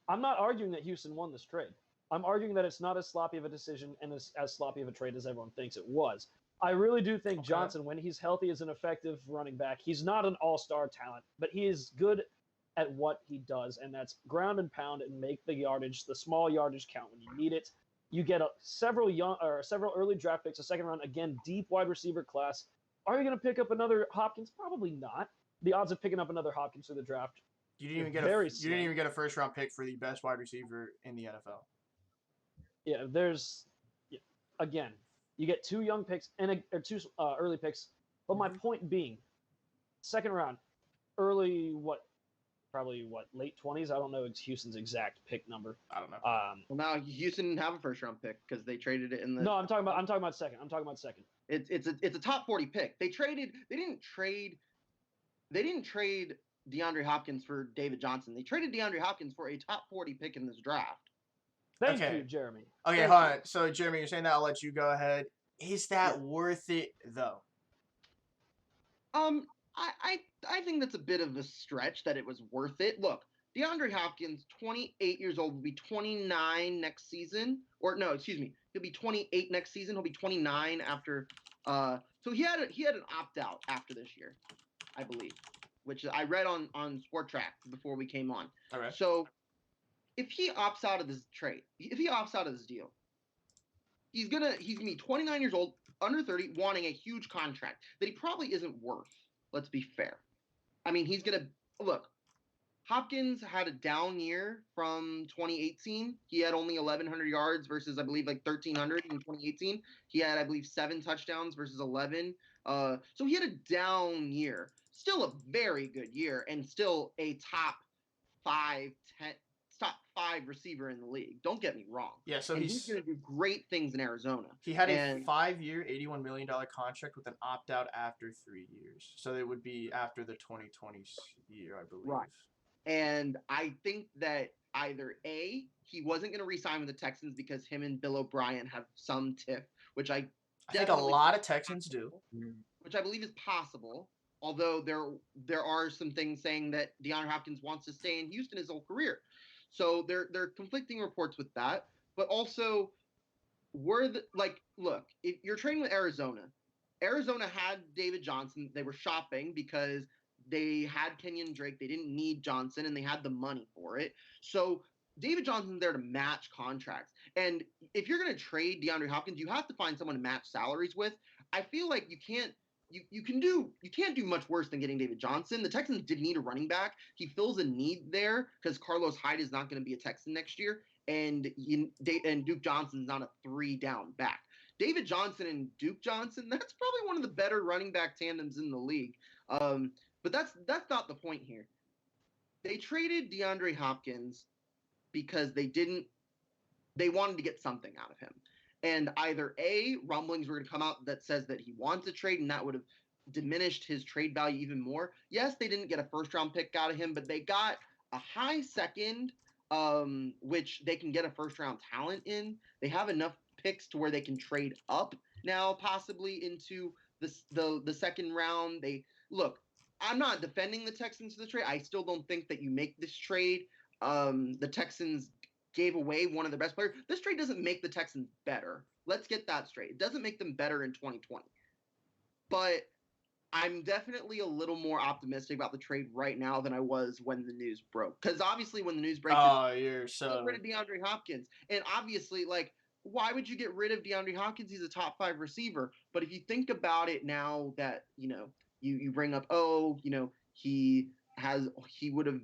I'm not arguing that Houston won this trade. I'm arguing that it's not as sloppy of a decision and as sloppy of a trade as everyone thinks it was. I really do think Johnson, when he's healthy, is an effective running back. He's not an all-star talent, but he is good at what he does, and that's ground and pound and make the small yardage count when you need it. You get several early draft picks, a 2nd round, again, deep wide receiver class. Are you going to pick up another Hopkins? Probably not. The odds of picking up another Hopkins through the draft. You didn't even get a 1st-round pick for the best wide receiver in the NFL. Yeah, again, you get 2 young picks or 2 early picks. But my point being, 2nd round, early late 20s. I don't know Houston's exact pick number. I don't know. Well, now Houston didn't have a 1st-round pick because they traded it in the. No, I'm talking about second. I'm talking about second. It's a top 40 pick. They didn't trade DeAndre Hopkins for David Johnson. They traded DeAndre Hopkins for a top 40 pick in this draft. Thank Okay. you, Jeremy. Okay, Thank hold you. on. So, Jeremy, you're saying that. I'll let you go ahead. Is that worth it, though? I think that's a bit of a stretch that it was worth it. Look, DeAndre Hopkins, 28 years old, will be 29 next season. Or no, excuse me, he'll be 28 next season. He'll be 29 after. So he had an opt out after this year, I believe, which I read on Sport Track before we came on. All right. So if he opts out of this trade, if he opts out of this deal, he's gonna be 29 years old, under 30, wanting a huge contract that he probably isn't worth. Let's be fair. I mean, he's gonna look. Hopkins had a down year from 2018. He had only 1,100 yards versus, I believe, like 1,300 in 2018. He had, I believe, 7 touchdowns versus 11. So he had a down year. Still a very good year, and still a top 5 receiver in the league. Don't get me wrong. Yeah, so and he's going to do great things in Arizona. He had a 5-year, $81 million contract with an opt-out after 3 years. So it would be after the 2020 year, I believe. Right. And I think that either A, he wasn't going to re-sign with the Texans because him and Bill O'Brien have some tiff, which I think a lot of Texans do. Which I believe is possible. Although there are some things saying that DeAndre Hopkins wants to stay in Houston his whole career. So there are conflicting reports with that. But also, look, if you're trading with Arizona had David Johnson. They were shopping because they had Kenyon Drake. They didn't need Johnson, and they had the money for it. So David Johnson's there to match contracts. And if you're going to trade DeAndre Hopkins, you have to find someone to match salaries with. I feel like you can't do much worse than getting David Johnson. The Texans did need a running back. He fills a need there because Carlos Hyde is not going to be a Texan next year, and Duke Johnson's not a 3-down back. David Johnson and Duke Johnson, that's probably one of the better running back tandems in the league. But that's not the point here. They traded DeAndre Hopkins because they wanted to get something out of him. And either A, rumblings were going to come out that says that he wants a trade, and that would have diminished his trade value even more. Yes, they didn't get a first-round pick out of him, but they got a high second, which they can get a first-round talent in. They have enough picks to where they can trade up now, possibly into the second round. Look, I'm not defending the Texans for the trade. I still don't think that you make this trade. The Texans gave away one of their best players. This trade doesn't make the Texans better. Let's get that straight. It doesn't make them better in 2020. But I'm definitely a little more optimistic about the trade right now than I was when the news broke. Because obviously when the news breaks, you're so get rid of DeAndre Hopkins. And obviously, why would you get rid of DeAndre Hopkins? He's a top 5 receiver. But if you think about it now that, you bring up, he would have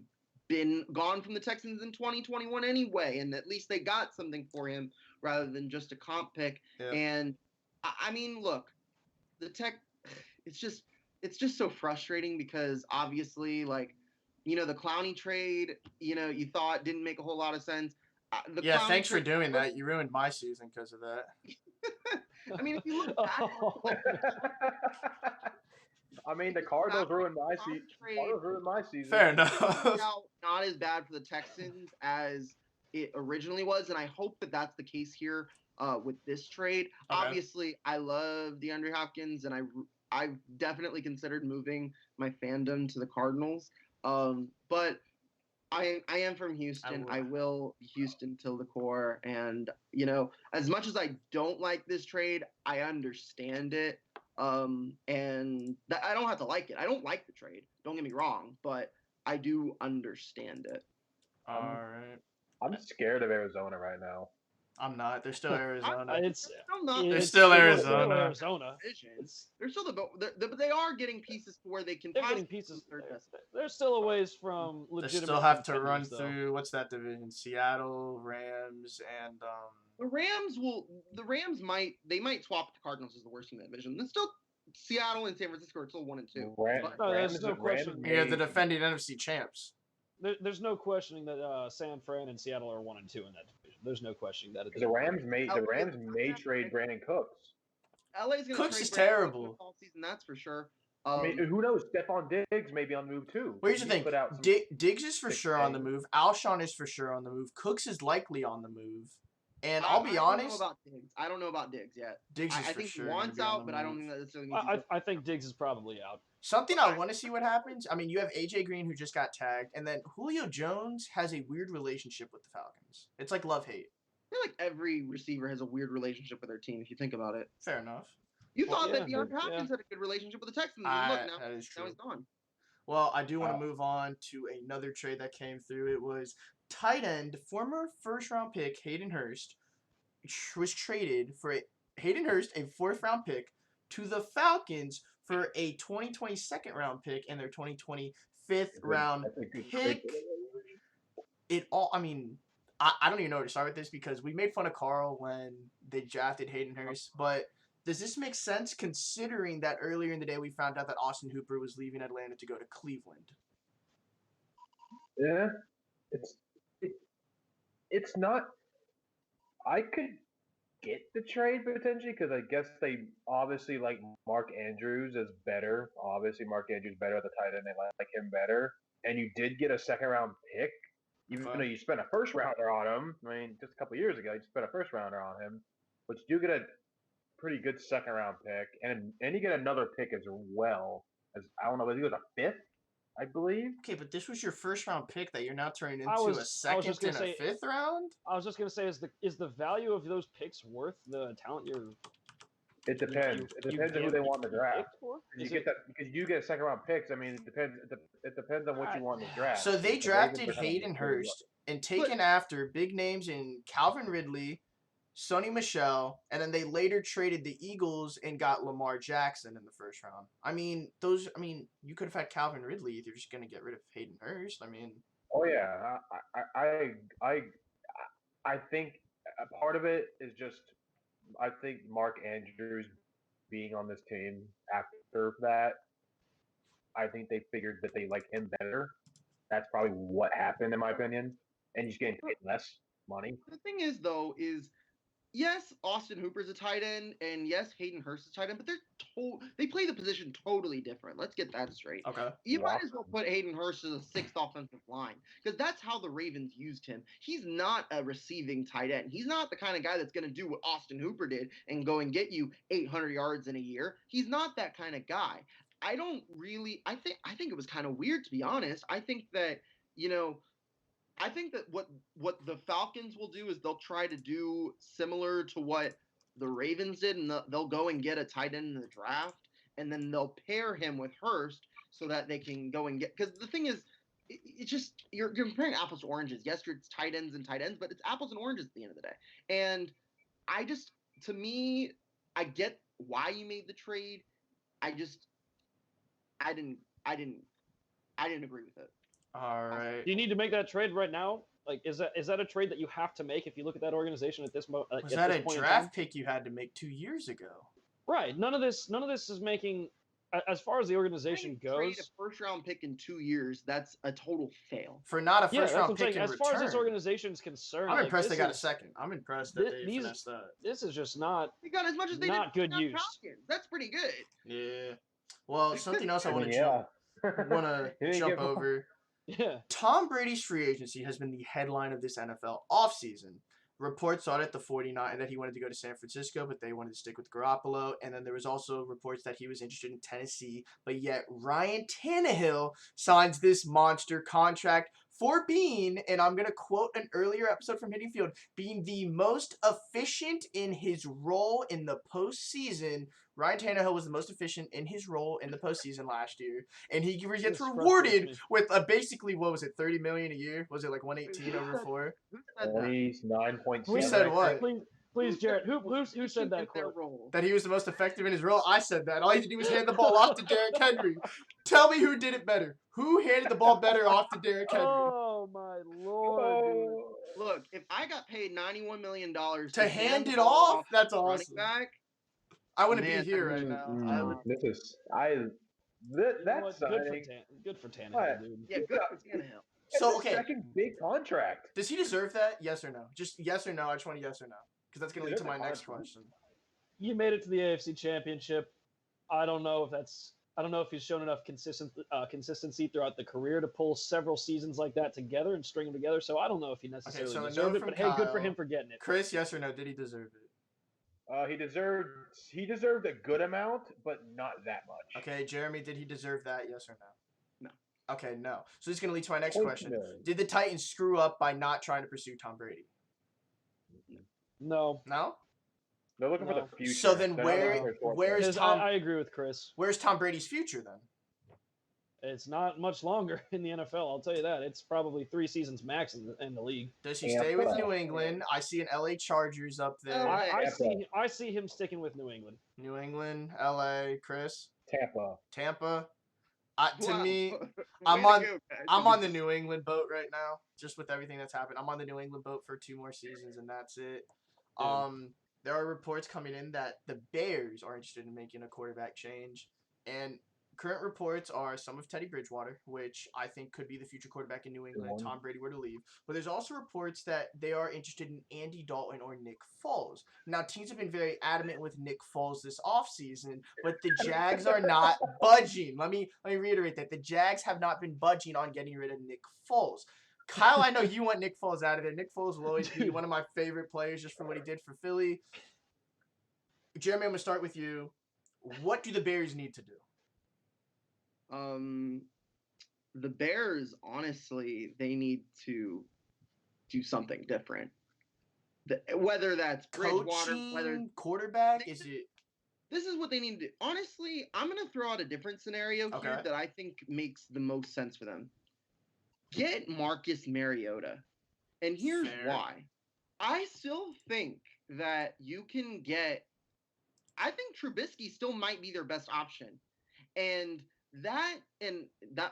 been gone from the Texans in 2021 anyway, and at least they got something for him rather than just a comp pick. Yeah. And I mean, look, the it's just so frustrating because obviously, the Clowney trade, you thought didn't make a whole lot of sense. Thanks for doing that. You ruined my season because of that. I mean, if you look back. I mean, the Cardinals ruined my season. Fair enough. Not as bad for the Texans as it originally was, and I hope that that's the case here with this trade. Okay. Obviously, I love DeAndre Hopkins, and I've definitely considered moving my fandom to the Cardinals. But I am from Houston. I will be Houston till the core, and as much as I don't like this trade, I understand it. And I don't have to like it. I don't like the trade. Don't get me wrong, but I do understand it. All right. I'm scared of Arizona right now. I'm not. They're still Arizona. They're still Arizona. They're still but they are getting pieces to where they can. They're getting pieces. They're still a ways from legitimate. They still have to run through what's that division? Seattle, Rams, and The Rams might swap the Cardinals as the worst team in the division. There's still Seattle and San Francisco are still 1 and 2. There's no question. Yeah, the defending NFC champs. There's no questioning that San Fran and Seattle are 1 and 2 in that division. There's no questioning that. The Rams may trade Brandon Cooks. LA's gonna Cooks trade is Brandon terrible Cooks all season, that's for sure. I mean, who knows? Stephon Diggs may be on the move too. Well, here's the thing: Diggs is for sure on the move. Alshon is for sure on the move. Cooks is likely on the move. And I'll be honest. I don't know about Diggs yet. Diggs is I for think sure he wants out, but I don't think that necessarily means I think Diggs is probably out. Something I want to see what happens. I mean, you have AJ Green who just got tagged, and then Julio Jones has a weird relationship with the Falcons. It's like love-hate. I feel like every receiver has a weird relationship with their team if you think about it. Fair enough. You thought that DeAndre Hopkins had a good relationship with the Texans. And look, now he's gone. Well, I do want to move on to another trade that came through. It was tight end, former first-round pick Hayden Hurst, was traded for Hayden Hurst, a 4th-round pick, to the Falcons for a 2020 second-round pick and their 2020 fifth round That's a good pick. trade. I don't even know where to start with this because we made fun of Carl when they drafted Hayden Hurst, but does this make sense considering that earlier in the day we found out that Austin Hooper was leaving Atlanta to go to Cleveland? Yeah, it's not. I could get the trade potentially because I guess they obviously like Mark Andrews as better. Obviously, Mark Andrews better at the tight end. They like him better, and you did get a second round pick, even though you spent a first rounder on him. I mean, just a couple years ago, you spent a first rounder on him, but you do get a pretty good second round pick, and you get another pick as well as I don't know, I think it was a fifth, I believe. Okay, but this was your first round pick that you're now turning into a just second gonna and say- a fifth round? I was just gonna say, is the value of those picks worth the talent you're? It depends. It depends on who they want in the draft. You get that because you get second round picks. I mean, it depends. It depends on what you want in the draft. So they The drafted Ravens are kind of Hayden pretty Hurst and taken after big names in Calvin Ridley, Sonny Michel, and then they later traded the Eagles and got Lamar Jackson in the first round. You could have had Calvin Ridley if you're just gonna get rid of Hayden Hurst. Oh yeah, I think a part of it is just I think Mark Andrews being on this team after that. I think they figured that they like him better. That's probably what happened in my opinion, and he's getting paid less money. The thing is, though, yes, Austin Hooper's a tight end, and yes, Hayden Hurst is a tight end, but they play the position totally different. Let's get that straight. Okay. You might as well put Hayden Hurst as a sixth offensive line because that's how the Ravens used him. He's not a receiving tight end. He's not the kind of guy that's going to do what Austin Hooper did and go and get you 800 yards in a year. He's not that kind of guy. I think it was kind of weird, to be honest. I think that, what the Falcons will do is they'll try to do similar to what the Ravens did, and they'll go and get a tight end in the draft, and then they'll pair him with Hurst so that they can go and get – because the thing is, it's just you're comparing apples to oranges. Yes, it's tight ends, but it's apples and oranges at the end of the day. And to me, I get why you made the trade. I didn't agree with it. All right. Do you need to make that trade right now? Like, is that a trade that you have to make if you look at that organization at this moment? Was that a draft pick you had to make 2 years ago? Right. None of this is making, as far as the organization goes. Trade a first round pick in 2 years. That's a total fail. For not a first round pick in as return. far as this organization is concerned, I'm impressed they got a second. I'm impressed that they finessed that. This is just not. They got as much as they not did. good use. Hopkins. That's pretty good. Yeah. Well, something else I want to Yeah. jump over. Yeah. Tom Brady's free agency has been the headline of this NFL offseason. Reports on it, the 49 that he wanted to go to San Francisco, but they wanted to stick with Garoppolo. And then there was also reports that he was interested in Tennessee, but yet Ryan Tannehill signs this monster contract for being, and I'm going to quote an earlier episode from Hitting Field, being the most efficient in his role in the postseason. Ryan Tannehill was the most efficient in his role in the postseason last year, and he gets rewarded with basically, what was it, $30 million a year? Was it like 118 over 4? Who said that? 9.7. Who said what? Please, Jaret. Who said that quote? That he was the most effective in his role? I said that. All he had to do was hand the ball off to Darren Kennedy. Tell me who did it better. Who handed the ball better off to Darren Kennedy? Oh my lord! Look, if I got paid $91 million to hand it off, that's awesome. Back, I wouldn't be here right now. That's good for Tannehill, dude. Yeah, good for Tannehill. So, okay. Second big contract. Does he deserve that? Yes or no? Just yes or no. I just want a yes or no. Because that's going to lead to my next question. You made it to the AFC Championship. I don't know if he's shown enough consistency throughout the career to pull several seasons like that together and string them together. So I don't know if he necessarily deserved it. But hey, good for him for getting it. Chris, yes or no? Did he deserve it? He deserved a good amount, but not that much. Okay, Jeremy, did he deserve that? Yes or no? No. Okay, no. So this is going to lead to my next question. Did the Titans screw up by not trying to pursue Tom Brady? No. No? They're looking for the future. So then where is Tom? I agree with Chris. Where's Tom Brady's future then? It's not much longer in the NFL. I'll tell you that. It's probably 3 seasons max in the league. Does he stay with New England? I see an LA Chargers up there. I see him sticking with New England. New England, LA, Chris? Tampa. To Wow. me, Way I'm to on go, guys. I'm on the New England boat right now, just with everything that's happened. I'm on the New England boat for 2 more seasons, and that's it. Dude. There are reports coming in that the Bears are interested in making a quarterback change, and current reports are some of Teddy Bridgewater, which I think could be the future quarterback in New England if Tom Brady were to leave. But there's also reports that they are interested in Andy Dalton or Nick Foles. Now, teams have been very adamant with Nick Foles this offseason, but the Jags are not budging. Let me reiterate that. The Jags have not been budging on getting rid of Nick Foles. Kyle, I know you want Nick Foles out of there. Nick Foles will always be one of my favorite players just for what he did for Philly. Jeremy, I'm going to start with you. What do the Bears need to do? The Bears, honestly, they need to do something different. Whether that's Bridgewater, Coaching, quarterback, is it? This is what they need to do. Honestly, I'm going to throw out a different scenario here that I think makes the most sense for them. Get Marcus Mariota. And here's why. I still think that you can get – I think Trubisky still might be their best option. And that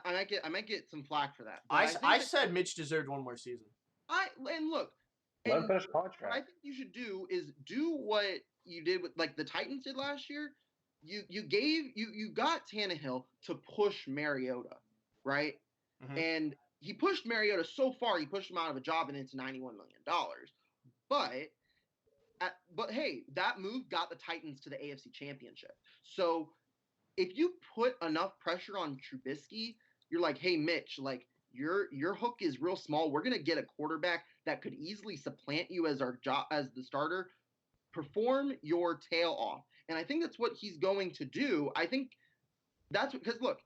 I might get some flack for that. I said Mitch deserved 1 more season. Let him finish contract. What I think you should do is do what you did with like the Titans did last year. You got Tannehill to push Mariota, right? Mm-hmm. And he pushed Mariota so far, he pushed him out of a job and into $91 million. But hey, that move got the Titans to the AFC Championship. So if you put enough pressure on Trubisky, you're like, hey, Mitch, like your hook is real small. We're gonna get a quarterback that could easily supplant you as the starter. Perform your tail off, and I think that's what he's going to do. I think that's because look,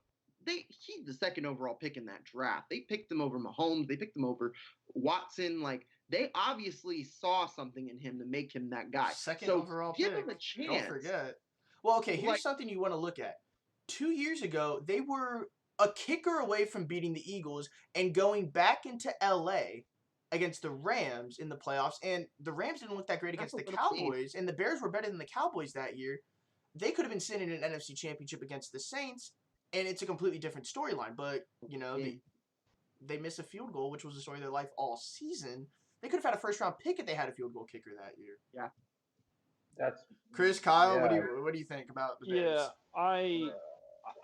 he's the second overall pick in that draft. They picked him over Mahomes. They picked him over Watson. Like they obviously saw something in him to make him that guy. Second overall give pick. Him a chance. Don't forget. Well, okay, here's something you want to look at. 2 years ago, they were a kicker away from beating the Eagles and going back into LA against the Rams in the playoffs, and the Rams didn't look that great against the Cowboys, and the Bears were better than the Cowboys that year. They could have been sitting in an NFC Championship against the Saints, and it's a completely different storyline, but, you know, they missed a field goal, which was the story of their life all season. They could have had a first-round pick if they had a field goal kicker that year. Yeah. That's Chris, Kyle, what do you think about the Bears? Yeah,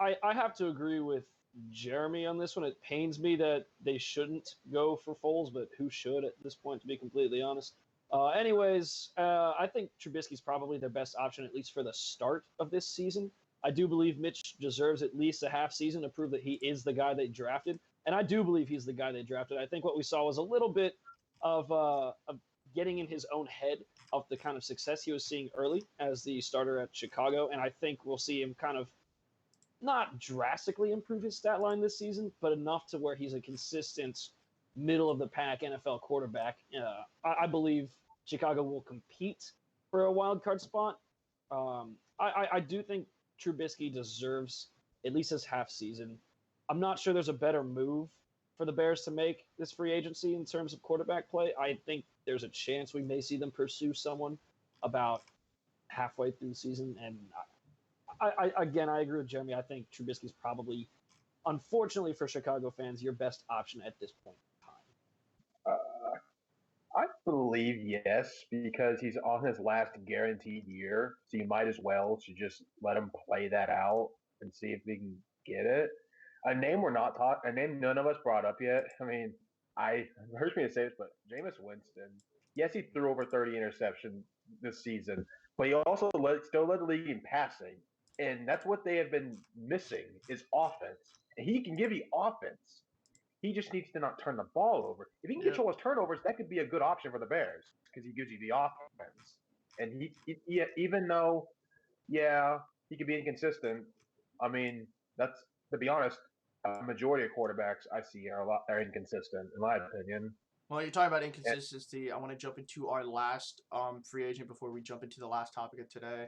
I have to agree with Jeremy on this one. It pains me that they shouldn't go for Foles, but who should at this point, to be completely honest? I think Trubisky's probably their best option, at least for the start of this season. I do believe Mitch deserves at least a half season to prove that he is the guy they drafted, and I do believe he's the guy they drafted. I think what we saw was a little bit of getting in his own head of the kind of success he was seeing early as the starter at Chicago, and I think we'll see him kind of not drastically improve his stat line this season, but enough to where he's a consistent middle-of-the-pack NFL quarterback. I believe Chicago will compete for a wild card spot. I do think Trubisky deserves at least his half season. I'm not sure there's a better move for the Bears to make this free agency in terms of quarterback play. I think there's a chance we may see them pursue someone about halfway through the season, and I agree with Jeremy. I think Trubisky's probably, unfortunately for Chicago fans, your best option at this point in time. I believe yes, because he's on his last guaranteed year, so you might as well just let him play that out and see if we can get it. A name none of us brought up yet. I mean, it hurts me to say this, but Jameis Winston. Yes, he threw over 30 interceptions this season, but he also still led the league in passing. And that's what they have been missing is offense. And he can give you offense. He just needs to not turn the ball over. If he can control his turnovers, that could be a good option for the Bears because he gives you the offense. And he even though, he could be inconsistent. I mean, that's, to be honest, a majority of quarterbacks I see are inconsistent, in my opinion. Well, you're talking about inconsistency. I want to jump into our last free agent before we jump into the last topic of today.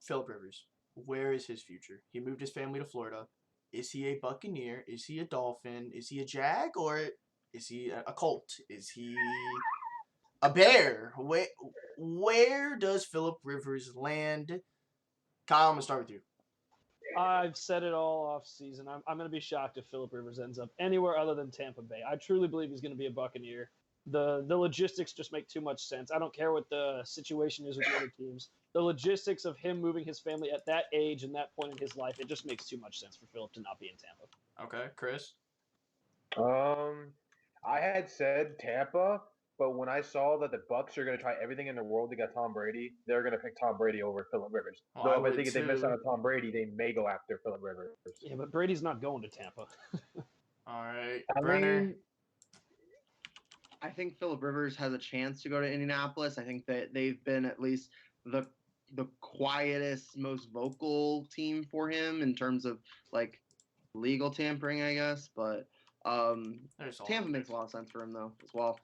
Phillip Rivers. Where is his future? He moved his family to Florida. Is he a Buccaneer? Is he a Dolphin? Is he a Jag? Or is he a Colt? Is he a Bear? Where does Phillip Rivers land? Kyle, I'm going to start with you. I've said it all off season. I'm going to be shocked if Phillip Rivers ends up anywhere other than Tampa Bay. I truly believe he's going to be a Buccaneer. The logistics just make too much sense. I don't care what the situation is with the other teams. The logistics of him moving his family at that age and that point in his life, it just makes too much sense for Phillip to not be in Tampa. Okay, Chris. I had said Tampa, but when I saw that the Bucks are going to try everything in the world to get Tom Brady, they're going to pick Tom Brady over Phillip Rivers. Well, I Though I would think if they miss too. out on Tom Brady, they may go after Phillip Rivers. Yeah, but Brady's not going to Tampa. All right, I Brener. mean, I think Phillip Rivers has a chance to go to Indianapolis. I think that they've been at least the quietest, most vocal team for him in terms of like legal tampering, I guess. But There's all Tampa of makes it. a lot of sense for him though as well.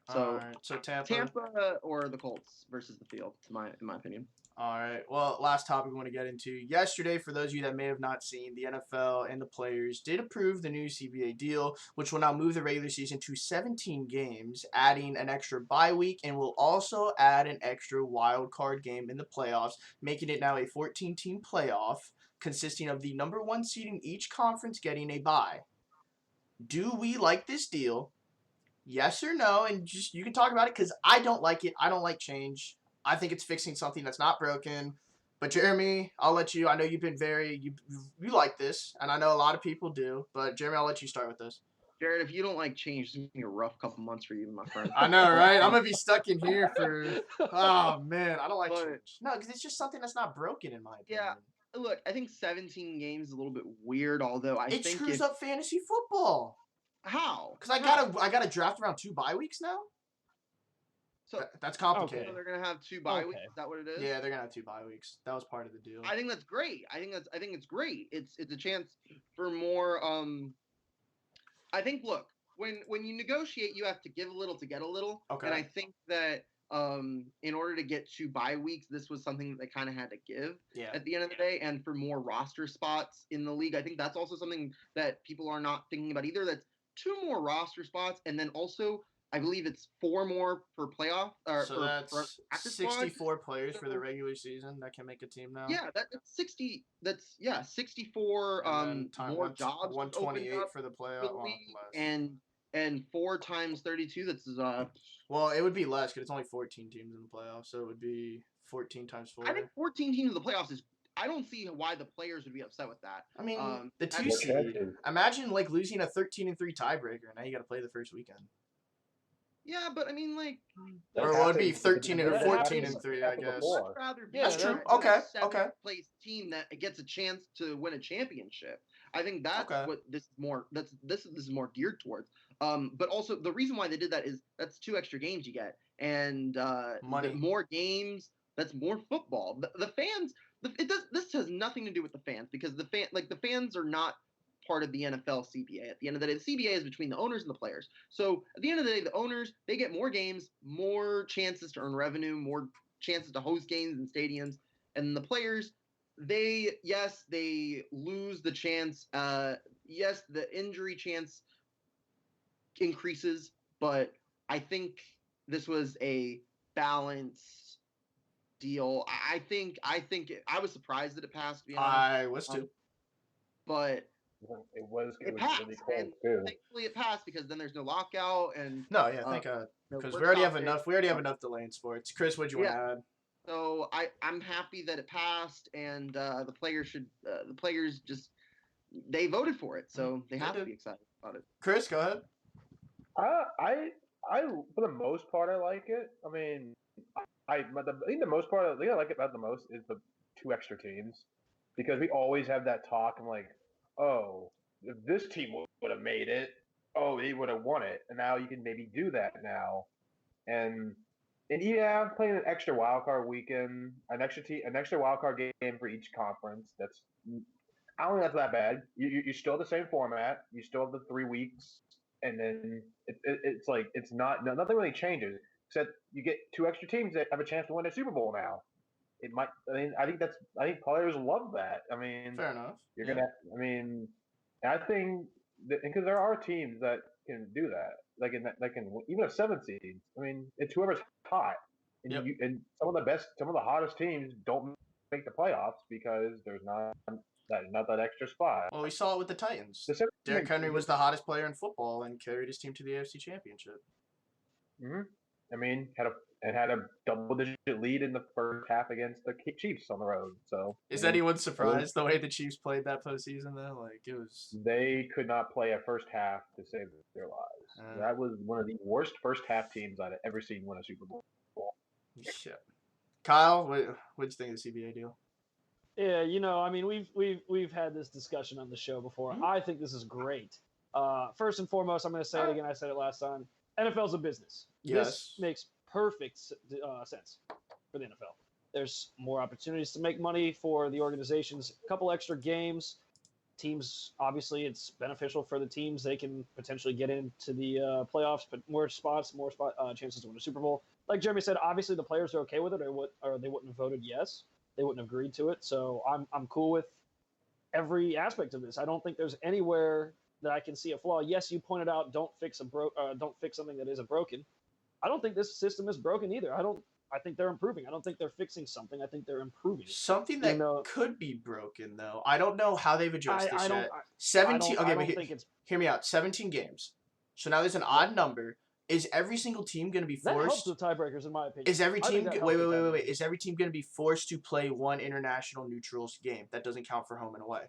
All So right, so Tampa. Tampa or the Colts versus the field, in my opinion. All right. Well, last topic we want to get into. Yesterday, for those of you that may have not seen, the NFL and the players did approve the new CBA deal, which will now move the regular season to 17 games, adding an extra bye week, and will also add an extra wild card game in the playoffs, making it now a 14-team playoff consisting of the number one seed in each conference getting a bye. Do we like this deal? Yes or no? And just you can talk about it because I don't like it. I don't like change. I think it's fixing something that's not broken. But Jeremy, I'll let you. I know you've been you like this, and I know a lot of people do. But Jeremy, I'll let you start with this. Jared, if you don't like change, it's gonna be a rough couple months for you, my friend. I know, right? I'm gonna be stuck in here for. Oh man, I don't like But- change. No, because it's just something that's not broken in my opinion. Yeah. Look, I think 17 games is a little bit weird. Although I It think screws up fantasy football. how Because I gotta draft around 2 bye weeks now. So That's complicated. they're gonna have 2 bye weeks. Okay. Is that what it is? Yeah, they're gonna have 2 bye weeks. That was part of the deal. I think that's great. I think it's great. It's a chance for more. I think look, when you negotiate, you have to give a little to get a little. Okay. And I think that in order to get 2 bye weeks, this was something that they kind of had to give Yeah. at the end of the day. And for more roster spots in the league, I think that's also something that people are not thinking about either. That's 2 more roster spots, and then also I believe it's 4 more per playoff. Or So per that's practice squad. 64 players for the regular season that can make a team now. Yeah, that's 60. That's 64 And then time more one- jobs 128 opened up for the for playoff. the Well, league, less. and 4 times 32. That's Well, it would be less because it's only 14 teams in the playoffs, so it would be 14 times 4. I think 14 teams in the playoffs is. I don't see why the players would be upset with that. I mean, the that's- 2 seed. Imagine like losing a 13-3 tiebreaker, and now you got to play the first weekend. Yeah, but I mean, like, Or it would be happens- 13 or that 14 happens and 3, I happened guess. before. I'd rather be Yeah, That's true. a Okay, 7th okay. place team that gets a chance to win a championship. I think that's Okay. what this is more. This is more geared towards. But also the reason why they did that is that's 2 extra games you get, and Money. more games. That's more football. The fans. This has nothing to do with the fans because the fans are not part of the NFL CBA. At the end of the day, the CBA is between the owners and the players. So at the end of the day, the owners they get more games, more chances to earn revenue, more chances to host games in stadiums, and the players they lose the chance. Yes, the injury chance increases, but I think this was a balanced deal. I think I was surprised that it passed. To be honest, I was too. but It was it passed, really cold and too. thankfully it passed because then there's no lockout and No, yeah, thank God. Because we already have enough. We already have enough delay in sports. Chris, what'd you want to add? So I'm happy that it passed, and the players just they voted for it, so they have to did. be excited about it. Chris, go ahead. I for the most part I like it. I mean, I think the most part, the thing I like about the most is the 2 extra teams, because we always have that talk and like, oh, if this team would have made it, oh, they would have won it, and now you can maybe do that now, and yeah, I'm playing an extra wild card weekend, an extra wild card game for each conference. I don't think that's that bad. You still have the same format. You still have the 3 weeks, and then it's like nothing really changes except you get 2 extra teams that have a chance to win a Super Bowl now. It might. I mean, I think players love that. I mean, Fair enough. you're gonna. I mean, I think because there are teams that can do that, like even a 7 seed. I mean, it's whoever's hot, and Yep. and some of the hottest teams don't make the playoffs because there's not not that extra spot. Well, we saw it with the Titans. The 17 Derrick Henry was the hottest player in football and carried his team to the AFC Championship. Mm-hmm. I mean, had a double-digit lead in the first half against the Chiefs on the road. So Is anyone surprised the way the Chiefs played that postseason though? Like it was. They could not play a first half to save their lives. That was one of the worst first half teams I'd ever seen win a Super Bowl. Yeah. Kyle, what'd you think of the CBA deal? Yeah, I mean, we've had this discussion on the show before. I think this is great. First and foremost, I'm going to say it again. I said it last time. NFL's a business. Yes. This makes perfect sense for the NFL. There's more opportunities to make money for the organizations. A couple extra games. Teams, obviously, it's beneficial for the teams. They can potentially get into the playoffs, but more chances to win a Super Bowl. Like Jeremy said, obviously the players are okay with it, or they wouldn't have voted yes. They wouldn't have agreed to it. So I'm cool with every aspect of this. I don't think there's anywhere that I can see a flaw. Yes, you pointed out don't fix something that isn't broken. I don't think this system is broken either. I think they're improving. I don't think they're fixing something. I think they're improving. Something that could be broken though. I don't know how they've addressed this yet. 17. Okay, but hear me out. 17 games. So now there's an odd number. Is every single team going to be forced? That helps with tiebreakers, in my opinion. Is every team wait? Is every team going to be forced to play one international neutrals game that doesn't count for home and away?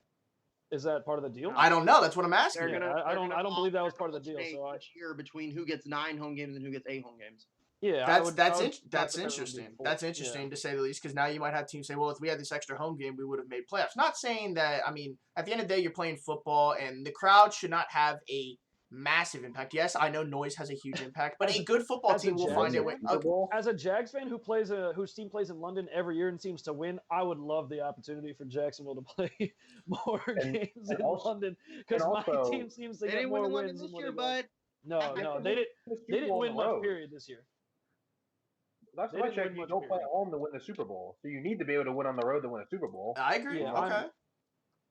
Is that part of the deal? I don't know. That's what I'm asking. I don't believe that was part of the deal. So year between who gets 9 home games and who gets 8 home games. Yeah, that's interesting. That's interesting to say the least, because now you might have teams say, well, if we had this extra home game, we would have made playoffs. Not saying that. I mean, at the end of the day, you're playing football, and the crowd should not have a massive impact. Yes, I know noise has a huge impact, but a good football team will find a way. As a Jags fan whose team plays in London every year and seems to win, I would love the opportunity for Jacksonville to play more games in London, because my team seems to get more wins this year, bud. No, they didn't win much period this year. That's why you don't play at home to win the Super Bowl. So you need to be able to win on the road to win a Super Bowl. I agree. Yeah, okay.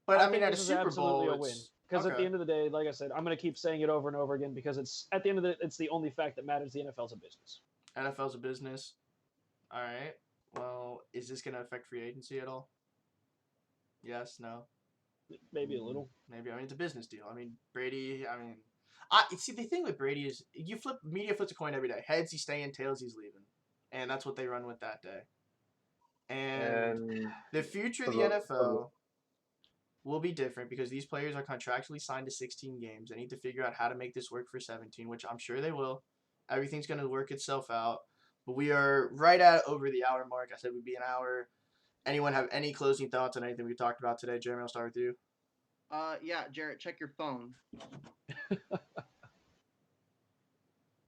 But I mean, at a Super Bowl, a win. Because at the end of the day, like I said, I'm going to keep saying it over and over again, because it's at the end of it's the only fact that matters. The NFL's a business. NFL's a business. All right. Well, is this going to affect free agency at all? Yes. No. Maybe a little. Maybe. I mean, it's a business deal. I mean, Brady. I mean, see, the thing with Brady is media flips a coin every day. Heads, he's staying. Tails, he's leaving, and that's what they run with that day. And the future of the NFL will be different, because these players are contractually signed to 16 games. They need to figure out how to make this work for 17, which I'm sure they will. Everything's going to work itself out. But we are right at over the hour mark. I said we'd be an hour. Anyone have any closing thoughts on anything we talked about today? Jeremy, I'll start with you. Yeah, Jaret, check your phone.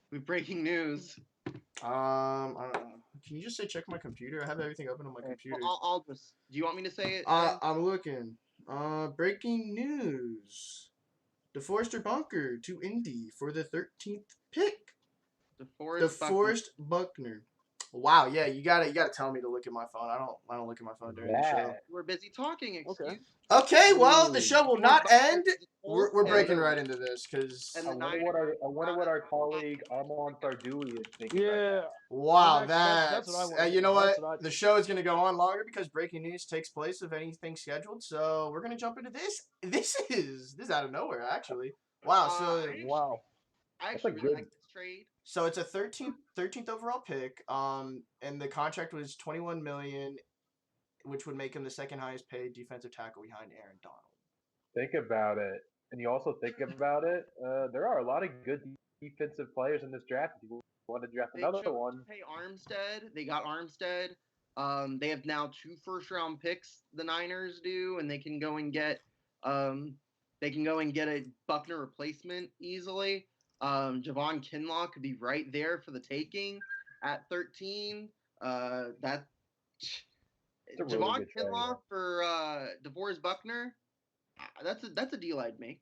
With breaking news. I don't know. Can you just say check my computer? I have everything open on my computer. Well, I'll just. Do you want me to say it? I'm looking. Breaking news. DeForest Buckner to Indy for the 13th pick. DeForest Buckner. Wow, yeah, you gotta tell me to look at my phone. I don't look at my phone during the show. We're busy talking. Excuse. Okay, well, the show will not end. We're breaking right into this, because I wonder what our colleague Armand Sardouli is thinking. Yeah. Wow, that's what I want. You know what? The show is going to go on longer because breaking news takes place of anything scheduled. So we're going to jump into this. This is out of nowhere, actually. Wow. I actually really like this trade. So it's a 13th overall pick. And the contract was $21 million, which would make him the second highest paid defensive tackle behind Aaron Donald. Think about it. And you also think about it, there are a lot of good defensive players in this draft. If you want to draft another one. Hey, Armstead. They got Armstead. They have now 2 first-round picks, the Niners do, and they can go and get a Buckner replacement easily. Javon Kinlaw could be right there for the taking at 13. Javon Kinlaw for DeForest Buckner. That's a deal I'd make.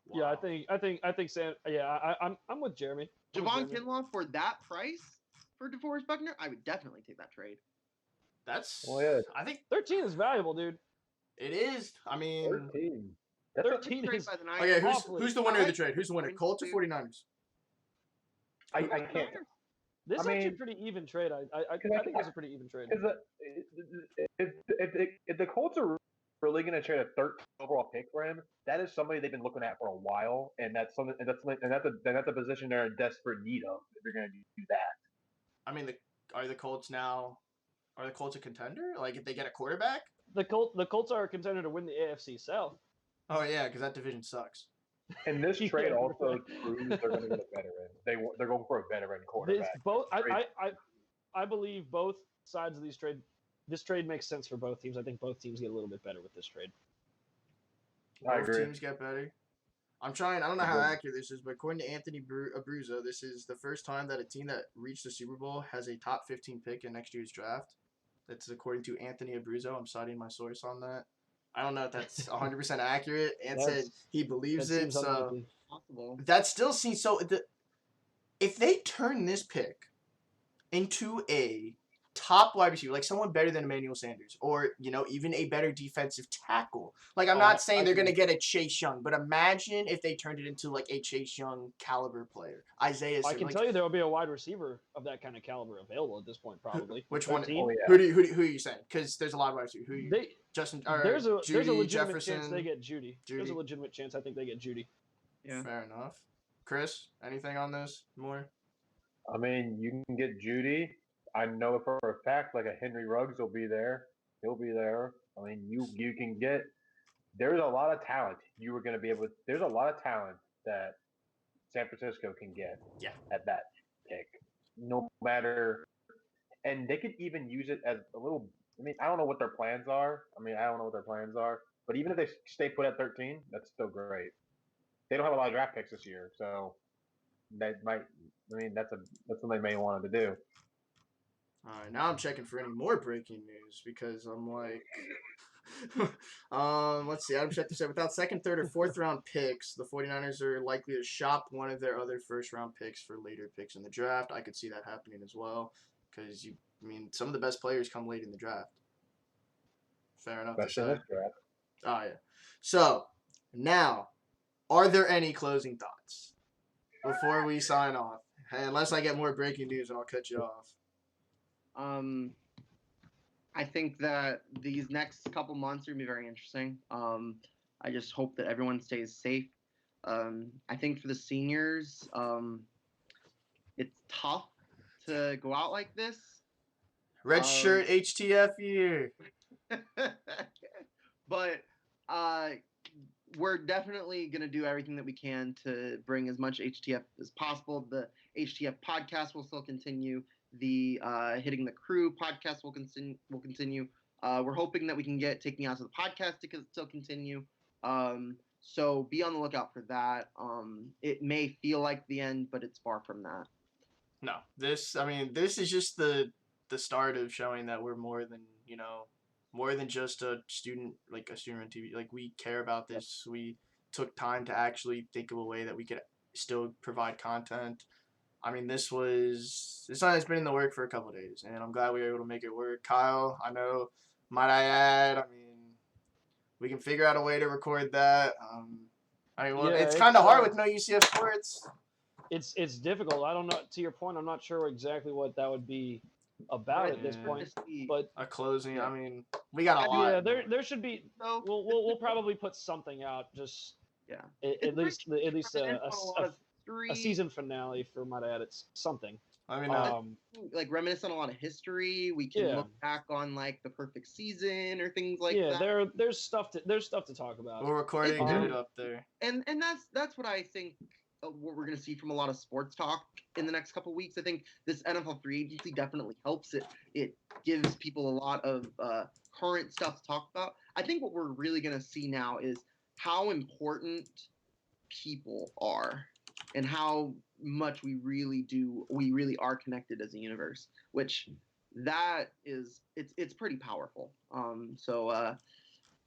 Wow. Yeah, I think Sam. Yeah, I'm with Jeremy. Javon Kinlaw for that price for DeForest Buckner, I would definitely take that trade. I think 13 is valuable, dude. It is. I mean, 13. 13 is. Okay, who's the winner of the trade? Who's the winner? Colts or 49ers? I can't. This is actually a pretty even trade. I think it's a pretty even trade. If the Colts are really going to trade a 13th overall pick for him, that is somebody they've been looking at for a while, and that's a position they're in desperate need of if you're going to do that. I mean, are the Colts a contender? Like, if they get a quarterback? The Colts are a contender to win the AFC South. Oh yeah, because that division sucks. And this trade also proves they're going to get a veteran. They're going for a veteran quarterback. I believe both sides of these trade. This trade makes sense for both teams. I think both teams get a little bit better with this trade. Both teams get better. I don't know how accurate this is, but according to Anthony Abruzzo, this is the first time that a team that reached the Super Bowl has a top 15 pick in next year's draft. That's according to Anthony Abruzzo. I'm citing my source on that. I don't know if that's 100% accurate. And said he believes it. So possible. That still seems so. If they turn this pick into a top wide receiver, like someone better than Emmanuel Sanders, or even a better defensive tackle. Like, I'm not saying they're gonna get a Chase Young, but imagine if they turned it into like a Chase Young caliber player. Isaiah. I can tell you there will be a wide receiver of that kind of caliber available at this point, probably. Which one? Oh, yeah. Who are you saying? Because there's a lot of wide receivers. Justin? There's a legitimate Jefferson, chance they get Judy. There's a legitimate chance I think they get Judy. Yeah. Fair enough. Chris, anything on this more? I mean, you can get Judy. I know for a fact, like a Henry Ruggs will be there. He'll be there. I mean, you can get. There's a lot of talent you were going to be able. There's a lot of talent that San Francisco can get. Yeah. At that pick, no matter, and they could even use it as a little. I mean, I don't know what their plans are. But even if they stay put at 13, that's still great. They don't have a lot of draft picks this year, so that might. I mean, that's something they may wanted to do. All right, now I'm checking for any more breaking news because I'm like, let's see. I'm checking this out. Without second, third, or fourth round picks, the 49ers are likely to shop one of their other first round picks for later picks in the draft. I could see that happening as well because some of the best players come late in the draft. Fair enough. Best in this draft. Oh yeah. So now, are there any closing thoughts before we sign off? Unless I get more breaking news, and I'll cut you off. I think that these next couple months are going to be very interesting. I just hope that everyone stays safe. I think for the seniors, it's tough to go out like this. Red shirt HTF year. But we're definitely going to do everything that we can to bring as much HTF as possible. The HTF podcast will still continue. The Hitting the Crew podcast will continue. We're hoping that we can get Taking Out to the podcast to still continue. So be on the lookout for that. It may feel like the end, but it's far from that. No, this is just the start of showing that we're more than just a student on TV. Like, we care about this. We took time to actually think of a way that we could still provide content. I mean, this has been in the work for a couple of days, and I'm glad we were able to make it work. Kyle, I know, might I add, we can figure out a way to record that. It's kind of hard with no UCF sports. It's difficult. I don't know. To your point, I'm not sure exactly what that would be about at this point. But a closing. We got a lot. Yeah, there should be. We'll probably put something out. Just at least a season finale for might I add. It's something. Like reminisce on a lot of history. We can look back on like the perfect season or things like that. Yeah, there's stuff to talk about. We're recording it up there. And that's what I think. What we're going to see from a lot of sports talk in the next couple of weeks. I think this NFL free agency definitely helps. It gives people a lot of current stuff to talk about. I think what we're really going to see now is how important people are and how much we really are connected as a universe, which that is, it's pretty powerful. So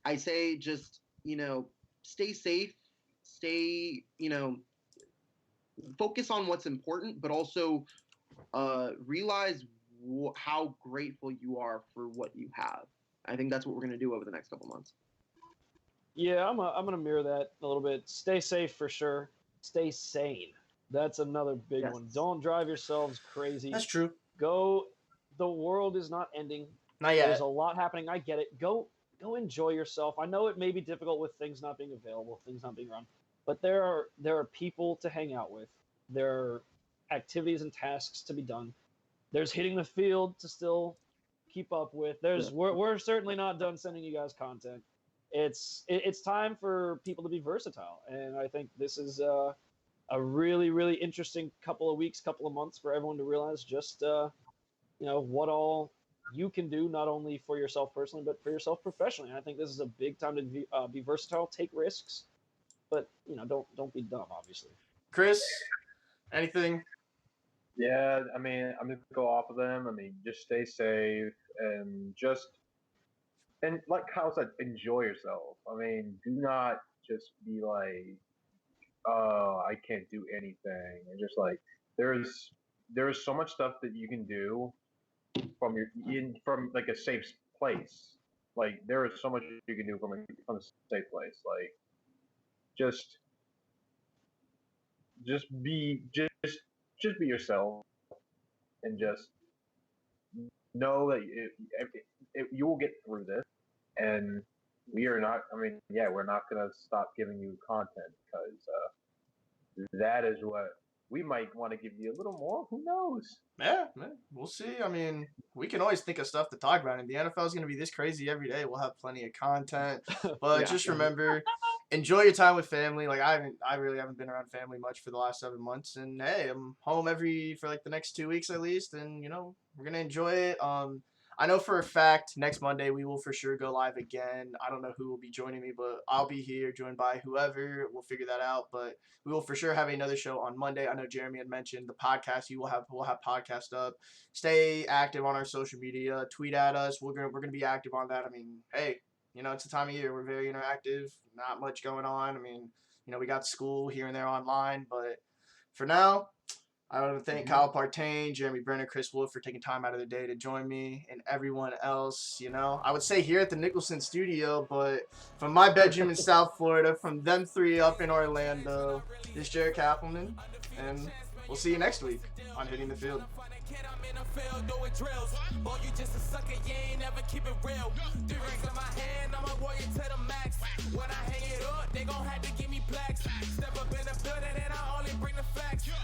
I say just, stay safe, focus on what's important, but also realize how grateful you are for what you have. I think that's what we're going to do over the next couple months. Yeah, I'm going to mirror that a little bit. Stay safe for sure. Stay sane. That's another big one. Don't drive yourselves crazy. That's true. The world is not ending. Not yet. There's a lot happening. I get it. Go go enjoy yourself. I know it may be difficult with things not being available, things not being around, but there are people to hang out with. There are activities and tasks to be done. There's hitting the field to still keep up with. We're certainly not done sending you guys content. It's time for people to be versatile, and I think this is a really, really interesting couple of weeks, couple of months for everyone to realize just what all you can do, not only for yourself personally, but for yourself professionally. And I think this is a big time to be versatile, take risks, but don't be dumb, obviously. Chris, anything? Yeah, I mean, I'm gonna go off of them. I mean, just stay safe and like Kyle said, enjoy yourself. I mean, do not just be like, oh, I can't do anything. And just like there's so much stuff that you can do from like a safe place. Like there is so much you can do from a safe place. Like just be yourself, and just know that you will get through this. And we are not. I mean, yeah, we're not gonna stop giving you content because that is what we might want to give you a little more. Who knows? Yeah, we'll see. I mean, we can always think of stuff to talk about, and the NFL is going to be this crazy every day. We'll have plenty of content, but just remember, enjoy your time with family. Like I really haven't been around family much for the last 7 months, and hey, I'm home for like the next 2 weeks at least, and we're gonna enjoy it. I know for a fact next Monday we will for sure go live again. I don't know who will be joining me, but I'll be here, joined by whoever. We'll figure that out. But we will for sure have another show on Monday. I know Jeremy had mentioned the podcast. We'll have podcast up. Stay active on our social media. Tweet at us. We're gonna be active on that. I mean, hey, it's the time of year. We're very interactive. Not much going on. I mean, we got school here and there online, but for now, I want to thank Kyle Partain, Jeremy Brener, Chris Wolf for taking time out of their day to join me, and everyone else. I would say here at the Nicholson studio, but from my bedroom in South Florida, from them three up in Orlando, this is Jaret Kappelman, and we'll see you next week on Hitting the Field. I'm in the field doing drills. Boy, you just a sucker, you ain't never keep it real. 3 rings in my hand, I'm a warrior to the max. When I hang it up, they gon' have to give me plaques.